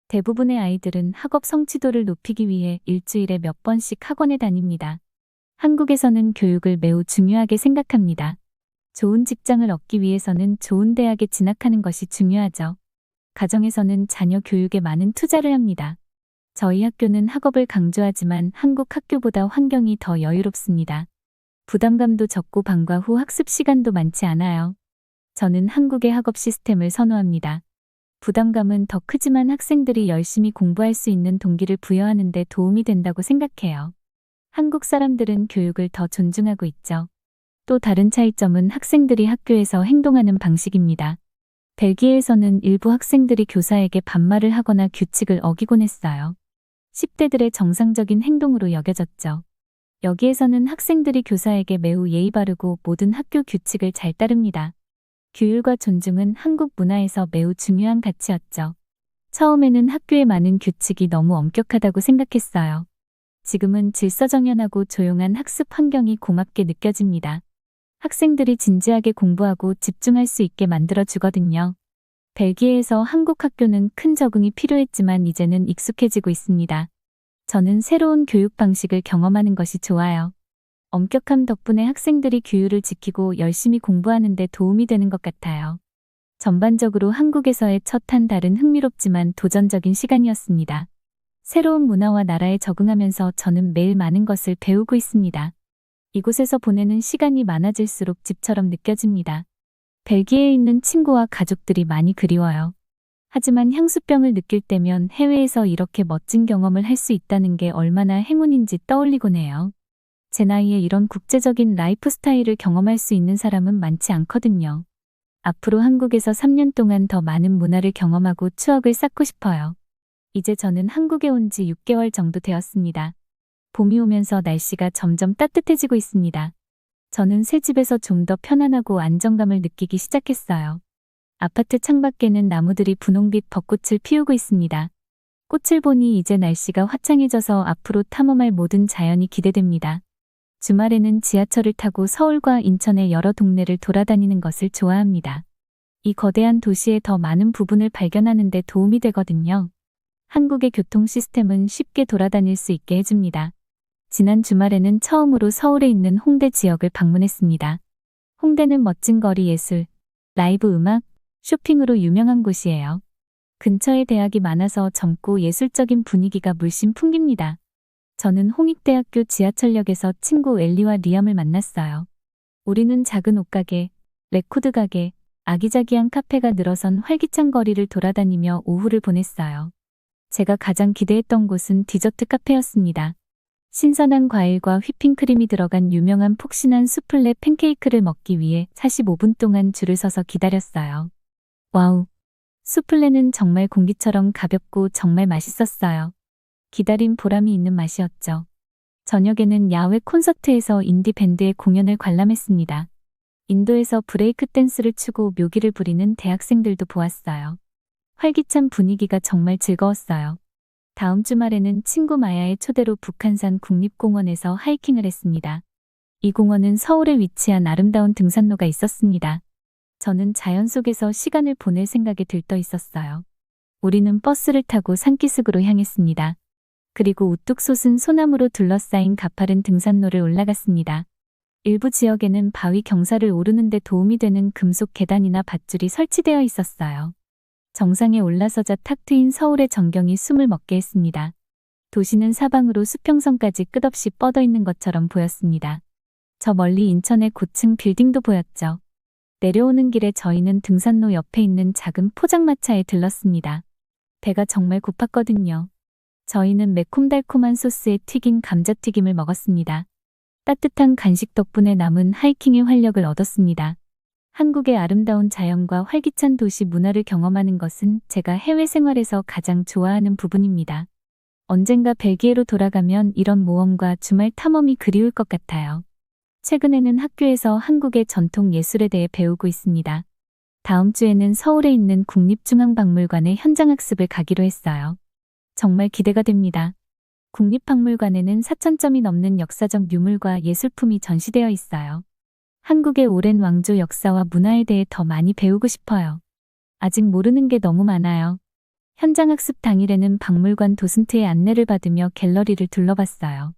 대부분의 아이들은 학업 성취도를 높이기 위해 일주일에 몇 번씩 학원에 다닙니다. 한국에서는 교육을 매우 중요하게 생각합니다. 좋은 직장을 얻기 위해서는 좋은 대학에 진학하는 것이 중요하죠. 가정에서는 자녀 교육에 많은 투자를 합니다. 저희 학교는 학업을 강조하지만 한국 학교보다 환경이 더 여유롭습니다. 부담감도 적고 방과 후 학습 시간도 많지 않아요. 저는 한국의 학업 시스템을 선호합니다. 부담감은 더 크지만 학생들이 열심히 공부할 수 있는 동기를 부여하는 데 도움이 된다고 생각해요. 한국 사람들은 교육을 더 존중하고 있죠. 또 다른 차이점은 학생들이 학교에서 행동하는 방식입니다. 벨기에에서는 일부 학생들이 교사에게 반말을 하거나 규칙을 어기곤 했어요. 10대들의 정상적인 행동으로 여겨졌죠. 여기에서는 학생들이 교사에게 매우 예의 바르고 모든 학교 규칙을 잘 따릅니다. 규율과 존중은 한국 문화에서 매우 중요한 가치였죠. 처음에는 학교에 많은 규칙이 너무 엄격하다고 생각했어요. 지금은 질서정연하고 조용한 학습 환경이 고맙게 느껴집니다. 학생들이 진지하게 공부하고 집중할 수 있게 만들어주거든요. 벨기에에서 한국 학교는 큰 적응이 필요했지만 이제는 익숙해지고 있습니다. 저는 새로운 교육 방식을 경험하는 것이 좋아요. 엄격함 덕분에 학생들이 규율을 지키고 열심히 공부하는 데 도움이 되는 것 같아요. 전반적으로 한국에서의 첫 한 달은 흥미롭지만 도전적인 시간이었습니다. 새로운 문화와 나라에 적응하면서 저는 매일 많은 것을 배우고 있습니다. 이곳에서 보내는 시간이 많아질수록 집처럼 느껴집니다. 벨기에에 있는 친구와 가족들이 많이 그리워요. 하지만 향수병을 느낄 때면 해외에서 이렇게 멋진 경험을 할 수 있다는 게 얼마나 행운인지 떠올리곤 해요. 제 나이에 이런 국제적인 라이프 스타일을 경험할 수 있는 사람은 많지 않거든요. 앞으로 한국에서 3년 동안 더 많은 문화를 경험하고 추억을 쌓고 싶어요. 이제 저는 한국에 온 지 6개월 정도 되었습니다. 봄이 오면서 날씨가 점점 따뜻해지고 있습니다. 저는 새 집에서 좀 더 편안하고 안정감을 느끼기 시작했어요. 아파트 창밖에는 나무들이 분홍빛 벚꽃을 피우고 있습니다. 꽃을 보니 이제 날씨가 화창해져서 앞으로 탐험할 모든 자연이 기대됩니다. 주말에는 지하철을 타고 서울과 인천의 여러 동네를 돌아다니는 것을 좋아합니다. 이 거대한 도시의 더 많은 부분을 발견하는 데 도움이 되거든요. 한국의 교통 시스템은 쉽게 돌아다닐 수 있게 해줍니다. 지난 주말에는 처음으로 서울에 있는 홍대 지역을 방문했습니다. 홍대는 멋진 거리 예술, 라이브 음악, 쇼핑으로 유명한 곳이에요. 근처에 대학이 많아서 젊고 예술적인 분위기가 물씬 풍깁니다. 저는 홍익대학교 지하철역에서 친구 엘리와 리암을 만났어요. 우리는 작은 옷가게, 레코드 가게, 아기자기한 카페가 늘어선 활기찬 거리를 돌아다니며 오후를 보냈어요. 제가 가장 기대했던 곳은 디저트 카페였습니다. 신선한 과일과 휘핑크림이 들어간 유명한 폭신한 수플레 팬케이크를 먹기 위해 45분 동안 줄을 서서 기다렸어요. 와우! 수플레는 정말 공기처럼 가볍고 정말 맛있었어요. 기다린 보람이 있는 맛이었죠. 저녁에는 야외 콘서트에서 인디 밴드의 공연을 관람했습니다. 인도에서 브레이크 댄스를 추고 묘기를 부리는 대학생들도 보았어요. 활기찬 분위기가 정말 즐거웠어요. 다음 주말에는 친구 마야의 초대로 북한산 국립공원에서 하이킹을 했습니다. 이 공원은 서울에 위치한 아름다운 등산로가 있었습니다. 저는 자연 속에서 시간을 보낼 생각에 들떠 있었어요. 우리는 버스를 타고 산기슭으로 향했습니다. 그리고 우뚝 솟은 소나무로 둘러싸인 가파른 등산로를 올라갔습니다. 일부 지역에는 바위 경사를 오르는 데 도움이 되는 금속 계단이나 밧줄이 설치되어 있었어요. 정상에 올라서자 탁 트인 서울의 전경이 숨을 먹게 했습니다. 도시는 사방으로 수평선까지 끝없이 뻗어 있는 것처럼 보였습니다. 저 멀리 인천의 고층 빌딩도 보였죠. 내려오는 길에 저희는 등산로 옆에 있는 작은 포장마차에 들렀습니다. 배가 정말 고팠거든요. 저희는 매콤달콤한 소스에 튀긴 감자튀김을 먹었습니다. 따뜻한 간식 덕분에 남은 하이킹의 활력을 얻었습니다. 한국의 아름다운 자연과 활기찬 도시 문화를 경험하는 것은 제가 해외 생활에서 가장 좋아하는 부분입니다. 언젠가 벨기에로 돌아가면 이런 모험과 주말 탐험이 그리울 것 같아요. 최근에는 학교에서 한국의 전통 예술에 대해 배우고 있습니다. 다음 주에는 서울에 있는 국립중앙박물관에 현장학습을 가기로 했어요. 정말 기대가 됩니다. 국립박물관에는 4,000점이 넘는 역사적 유물과 예술품이 전시되어 있어요. 한국의 오랜 왕조 역사와 문화에 대해 더 많이 배우고 싶어요. 아직 모르는 게 너무 많아요. 현장학습 당일에는 박물관 도슨트의 안내를 받으며 갤러리를 둘러봤어요.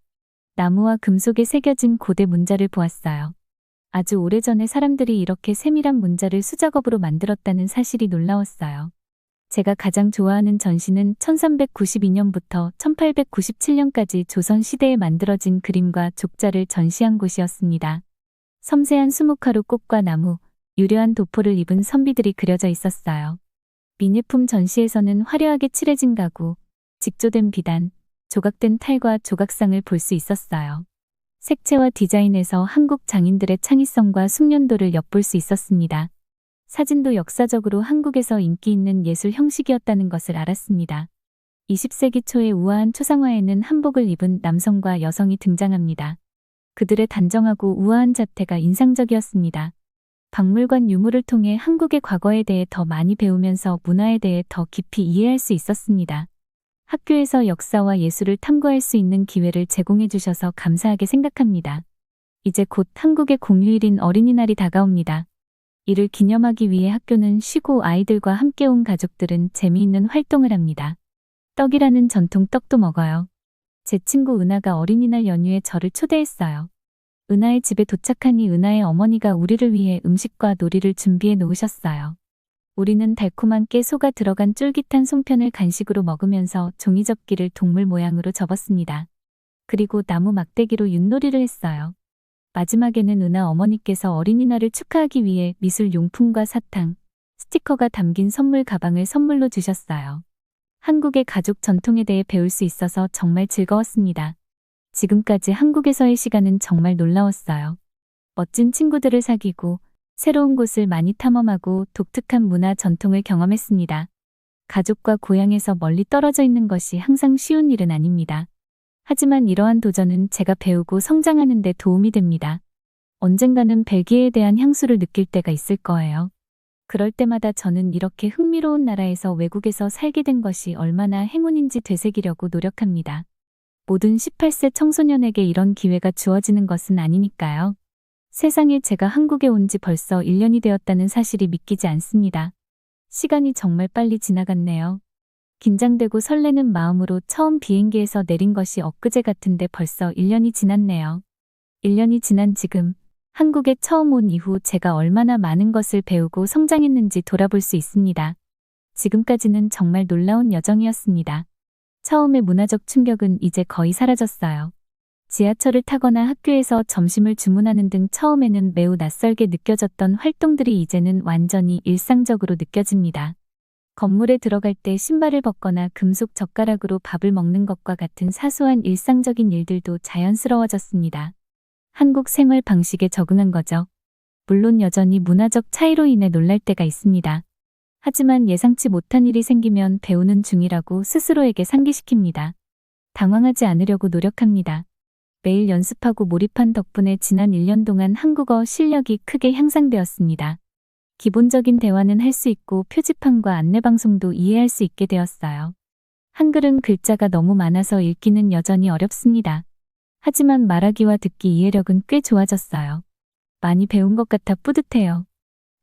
나무와 금속에 새겨진 고대 문자를 보았어요. 아주 오래전에 사람들이 이렇게 세밀한 문자를 수작업으로 만들었다는 사실이 놀라웠어요. 제가 가장 좋아하는 전시는 1392년부터 1897년까지 조선시대에 만들어진 그림과 족자를 전시한 곳이었습니다. 섬세한 수묵화로 꽃과 나무, 유려한 도포를 입은 선비들이 그려져 있었어요. 미니품 전시에서는 화려하게 칠해진 가구, 직조된 비단, 조각된 탈과 조각상을 볼 수 있었어요. 색채와 디자인에서 한국 장인들의 창의성과 숙련도를 엿볼 수 있었습니다. 사진도 역사적으로 한국에서 인기 있는 예술 형식이었다는 것을 알았습니다. 20세기 초의 우아한 초상화에는 한복을 입은 남성과 여성이 등장합니다. 그들의 단정하고 우아한 자태가 인상적이었습니다. 박물관 유물을 통해 한국의 과거에 대해 더 많이 배우면서 문화에 대해 더 깊이 이해할 수 있었습니다. 학교에서 역사와 예술을 탐구할 수 있는 기회를 제공해 주셔서 감사하게 생각합니다. 이제 곧 한국의 공휴일인 어린이날이 다가옵니다. 이를 기념하기 위해 학교는 쉬고 아이들과 함께 온 가족들은 재미있는 활동을 합니다. 떡이라는 전통 떡도 먹어요. 제 친구 은하가 어린이날 연휴에 저를 초대했어요. 은하의 집에 도착하니 은하의 어머니가 우리를 위해 음식과 놀이를 준비해 놓으셨어요. 우리는 달콤한 깨소가 들어간 쫄깃한 송편을 간식으로 먹으면서 종이접기를 동물 모양으로 접었습니다. 그리고 나무 막대기로 윷놀이를 했어요. 마지막에는 은하 어머니께서 어린이날을 축하하기 위해 미술용품과 사탕, 스티커가 담긴 선물 가방을 선물로 주셨어요. 한국의 가족 전통에 대해 배울 수 있어서 정말 즐거웠습니다. 지금까지 한국에서의 시간은 정말 놀라웠어요. 멋진 친구들을 사귀고 새로운 곳을 많이 탐험하고 독특한 문화 전통을 경험했습니다. 가족과 고향에서 멀리 떨어져 있는 것이 항상 쉬운 일은 아닙니다. 하지만 이러한 도전은 제가 배우고 성장하는 데 도움이 됩니다. 언젠가는 벨기에에 대한 향수를 느낄 때가 있을 거예요. 그럴 때마다 저는 이렇게 흥미로운 나라에서 외국에서 살게 된 것이 얼마나 행운인지 되새기려고 노력합니다. 모든 18세 청소년에게 이런 기회가 주어지는 것은 아니니까요. 세상에 제가 한국에 온 지 벌써 1년이 되었다는 사실이 믿기지 않습니다. 시간이 정말 빨리 지나갔네요. 긴장되고 설레는 마음으로 처음 비행기에서 내린 것이 엊그제 같은데 벌써 1년이 지났네요. 1년이 지난 지금, 한국에 처음 온 이후 제가 얼마나 많은 것을 배우고 성장했는지 돌아볼 수 있습니다. 지금까지는 정말 놀라운 여정이었습니다. 처음의 문화적 충격은 이제 거의 사라졌어요. 지하철을 타거나 학교에서 점심을 주문하는 등 처음에는 매우 낯설게 느껴졌던 활동들이 이제는 완전히 일상적으로 느껴집니다. 건물에 들어갈 때 신발을 벗거나 금속 젓가락으로 밥을 먹는 것과 같은 사소한 일상적인 일들도 자연스러워졌습니다. 한국 생활 방식에 적응한 거죠. 물론 여전히 문화적 차이로 인해 놀랄 때가 있습니다. 하지만 예상치 못한 일이 생기면 배우는 중이라고 스스로에게 상기시킵니다. 당황하지 않으려고 노력합니다. 매일 연습하고 몰입한 덕분에 지난 1년 동안 한국어 실력이 크게 향상되었습니다. 기본적인 대화는 할 수 있고 표지판과 안내방송도 이해할 수 있게 되었어요. 한글은 글자가 너무 많아서 읽기는 여전히 어렵습니다. 하지만 말하기와 듣기 이해력은 꽤 좋아졌어요. 많이 배운 것 같아 뿌듯해요.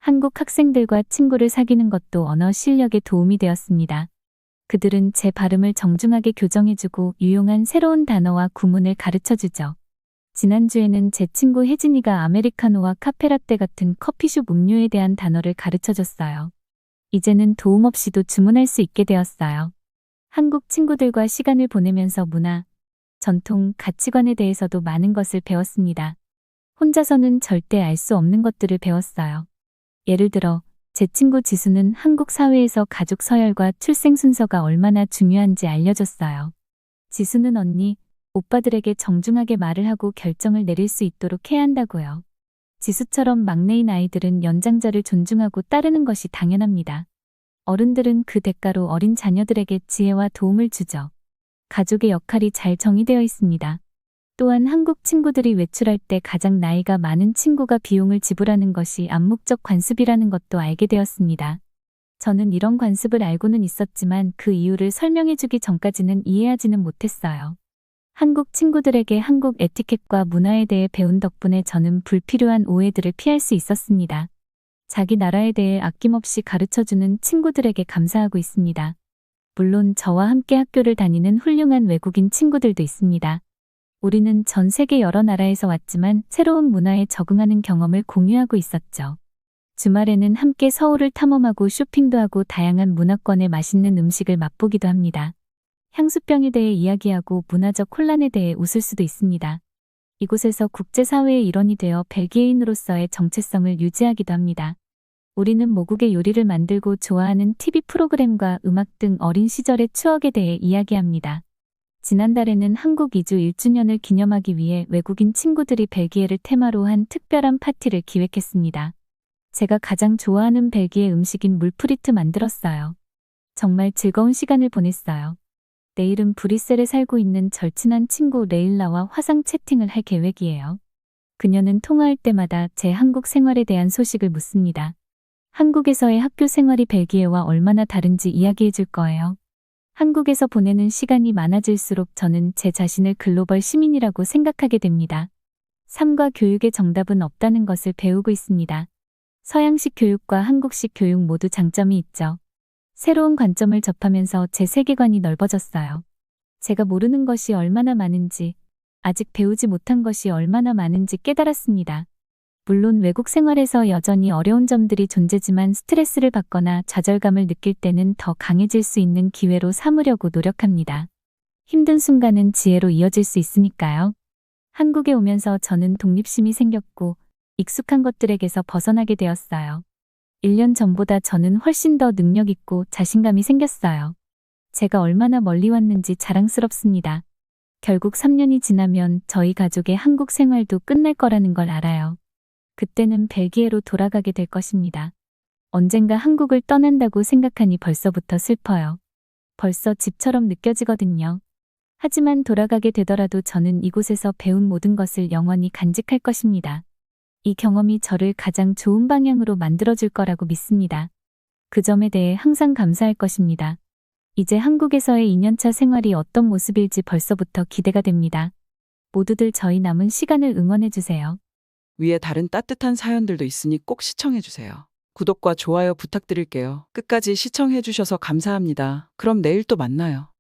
한국 학생들과 친구를 사귀는 것도 언어 실력에 도움이 되었습니다. 그들은 제 발음을 정중하게 교정해주고 유용한 새로운 단어와 구문을 가르쳐주죠. 지난주에는 제 친구 혜진이가 아메리카노와 카페라떼 같은 커피숍 음료에 대한 단어를 가르쳐줬어요. 이제는 도움 없이도 주문할 수 있게 되었어요. 한국 친구들과 시간을 보내면서 문화, 전통, 가치관에 대해서도 많은 것을 배웠습니다. 혼자서는 절대 알 수 없는 것들을 배웠어요. 예를 들어, 제 친구 지수는 한국 사회에서 가족 서열과 출생 순서가 얼마나 중요한지 알려줬어요. 지수는 언니, 오빠들에게 정중하게 말을 하고 결정을 내릴 수 있도록 해야 한다고요. 지수처럼 막내인 아이들은 연장자를 존중하고 따르는 것이 당연합니다. 어른들은 그 대가로 어린 자녀들에게 지혜와 도움을 주죠. 가족의 역할이 잘 정의되어 있습니다. 또한 한국 친구들이 외출할 때 가장 나이가 많은 친구가 비용을 지불하는 것이 암묵적 관습이라는 것도 알게 되었습니다. 저는 이런 관습을 알고는 있었지만 그 이유를 설명해주기 전까지는 이해하지는 못했어요. 한국 친구들에게 한국 에티켓과 문화에 대해 배운 덕분에 저는 불필요한 오해들을 피할 수 있었습니다. 자기 나라에 대해 아낌없이 가르쳐주는 친구들에게 감사하고 있습니다. 물론 저와 함께 학교를 다니는 훌륭한 외국인 친구들도 있습니다. 우리는 전 세계 여러 나라에서 왔지만 새로운 문화에 적응하는 경험을 공유하고 있었죠. 주말에는 함께 서울을 탐험하고 쇼핑도 하고 다양한 문화권의 맛있는 음식을 맛보기도 합니다. 향수병에 대해 이야기하고 문화적 혼란에 대해 웃을 수도 있습니다. 이곳에서 국제사회의 일원이 되어 벨기에인으로서의 정체성을 유지하기도 합니다. 우리는 모국의 요리를 만들고 좋아하는 TV 프로그램과 음악 등 어린 시절의 추억에 대해 이야기합니다. 지난달에는 한국 이주 1주년을 기념하기 위해 외국인 친구들이 벨기에를 테마로 한 특별한 파티를 기획했습니다. 제가 가장 좋아하는 벨기에 음식인 물프리트 만들었어요. 정말 즐거운 시간을 보냈어요. 내일은 브뤼셀에 살고 있는 절친한 친구 레일라와 화상 채팅을 할 계획이에요. 그녀는 통화할 때마다 제 한국 생활에 대한 소식을 묻습니다. 한국에서의 학교 생활이 벨기에와 얼마나 다른지 이야기해 줄 거예요. 한국에서 보내는 시간이 많아질수록 저는 제 자신을 글로벌 시민이라고 생각하게 됩니다. 삶과 교육의 정답은 없다는 것을 배우고 있습니다. 서양식 교육과 한국식 교육 모두 장점이 있죠. 새로운 관점을 접하면서 제 세계관이 넓어졌어요. 제가 모르는 것이 얼마나 많은지, 아직 배우지 못한 것이 얼마나 많은지 깨달았습니다. 물론 외국 생활에서 여전히 어려운 점들이 존재지만 스트레스를 받거나 좌절감을 느낄 때는 더 강해질 수 있는 기회로 삼으려고 노력합니다. 힘든 순간은 지혜로 이어질 수 있으니까요. 한국에 오면서 저는 독립심이 생겼고 익숙한 것들에게서 벗어나게 되었어요. 1년 전보다 저는 훨씬 더 능력 있고 자신감이 생겼어요. 제가 얼마나 멀리 왔는지 자랑스럽습니다. 결국 3년이 지나면 저희 가족의 한국 생활도 끝날 거라는 걸 알아요. 그때는 벨기에로 돌아가게 될 것입니다. 언젠가 한국을 떠난다고 생각하니 벌써부터 슬퍼요. 벌써 집처럼 느껴지거든요. 하지만 돌아가게 되더라도 저는 이곳에서 배운 모든 것을 영원히 간직할 것입니다. 이 경험이 저를 가장 좋은 방향으로 만들어줄 거라고 믿습니다. 그 점에 대해 항상 감사할 것입니다. 이제 한국에서의 2년차 생활이 어떤 모습일지 벌써부터 기대가 됩니다. 모두들 저희 남은 시간을 응원해주세요. 위에 다른 따뜻한 사연들도 있으니 꼭 시청해주세요. 구독과 좋아요 부탁드릴게요. 끝까지 시청해주셔서 감사합니다. 그럼 내일 또 만나요.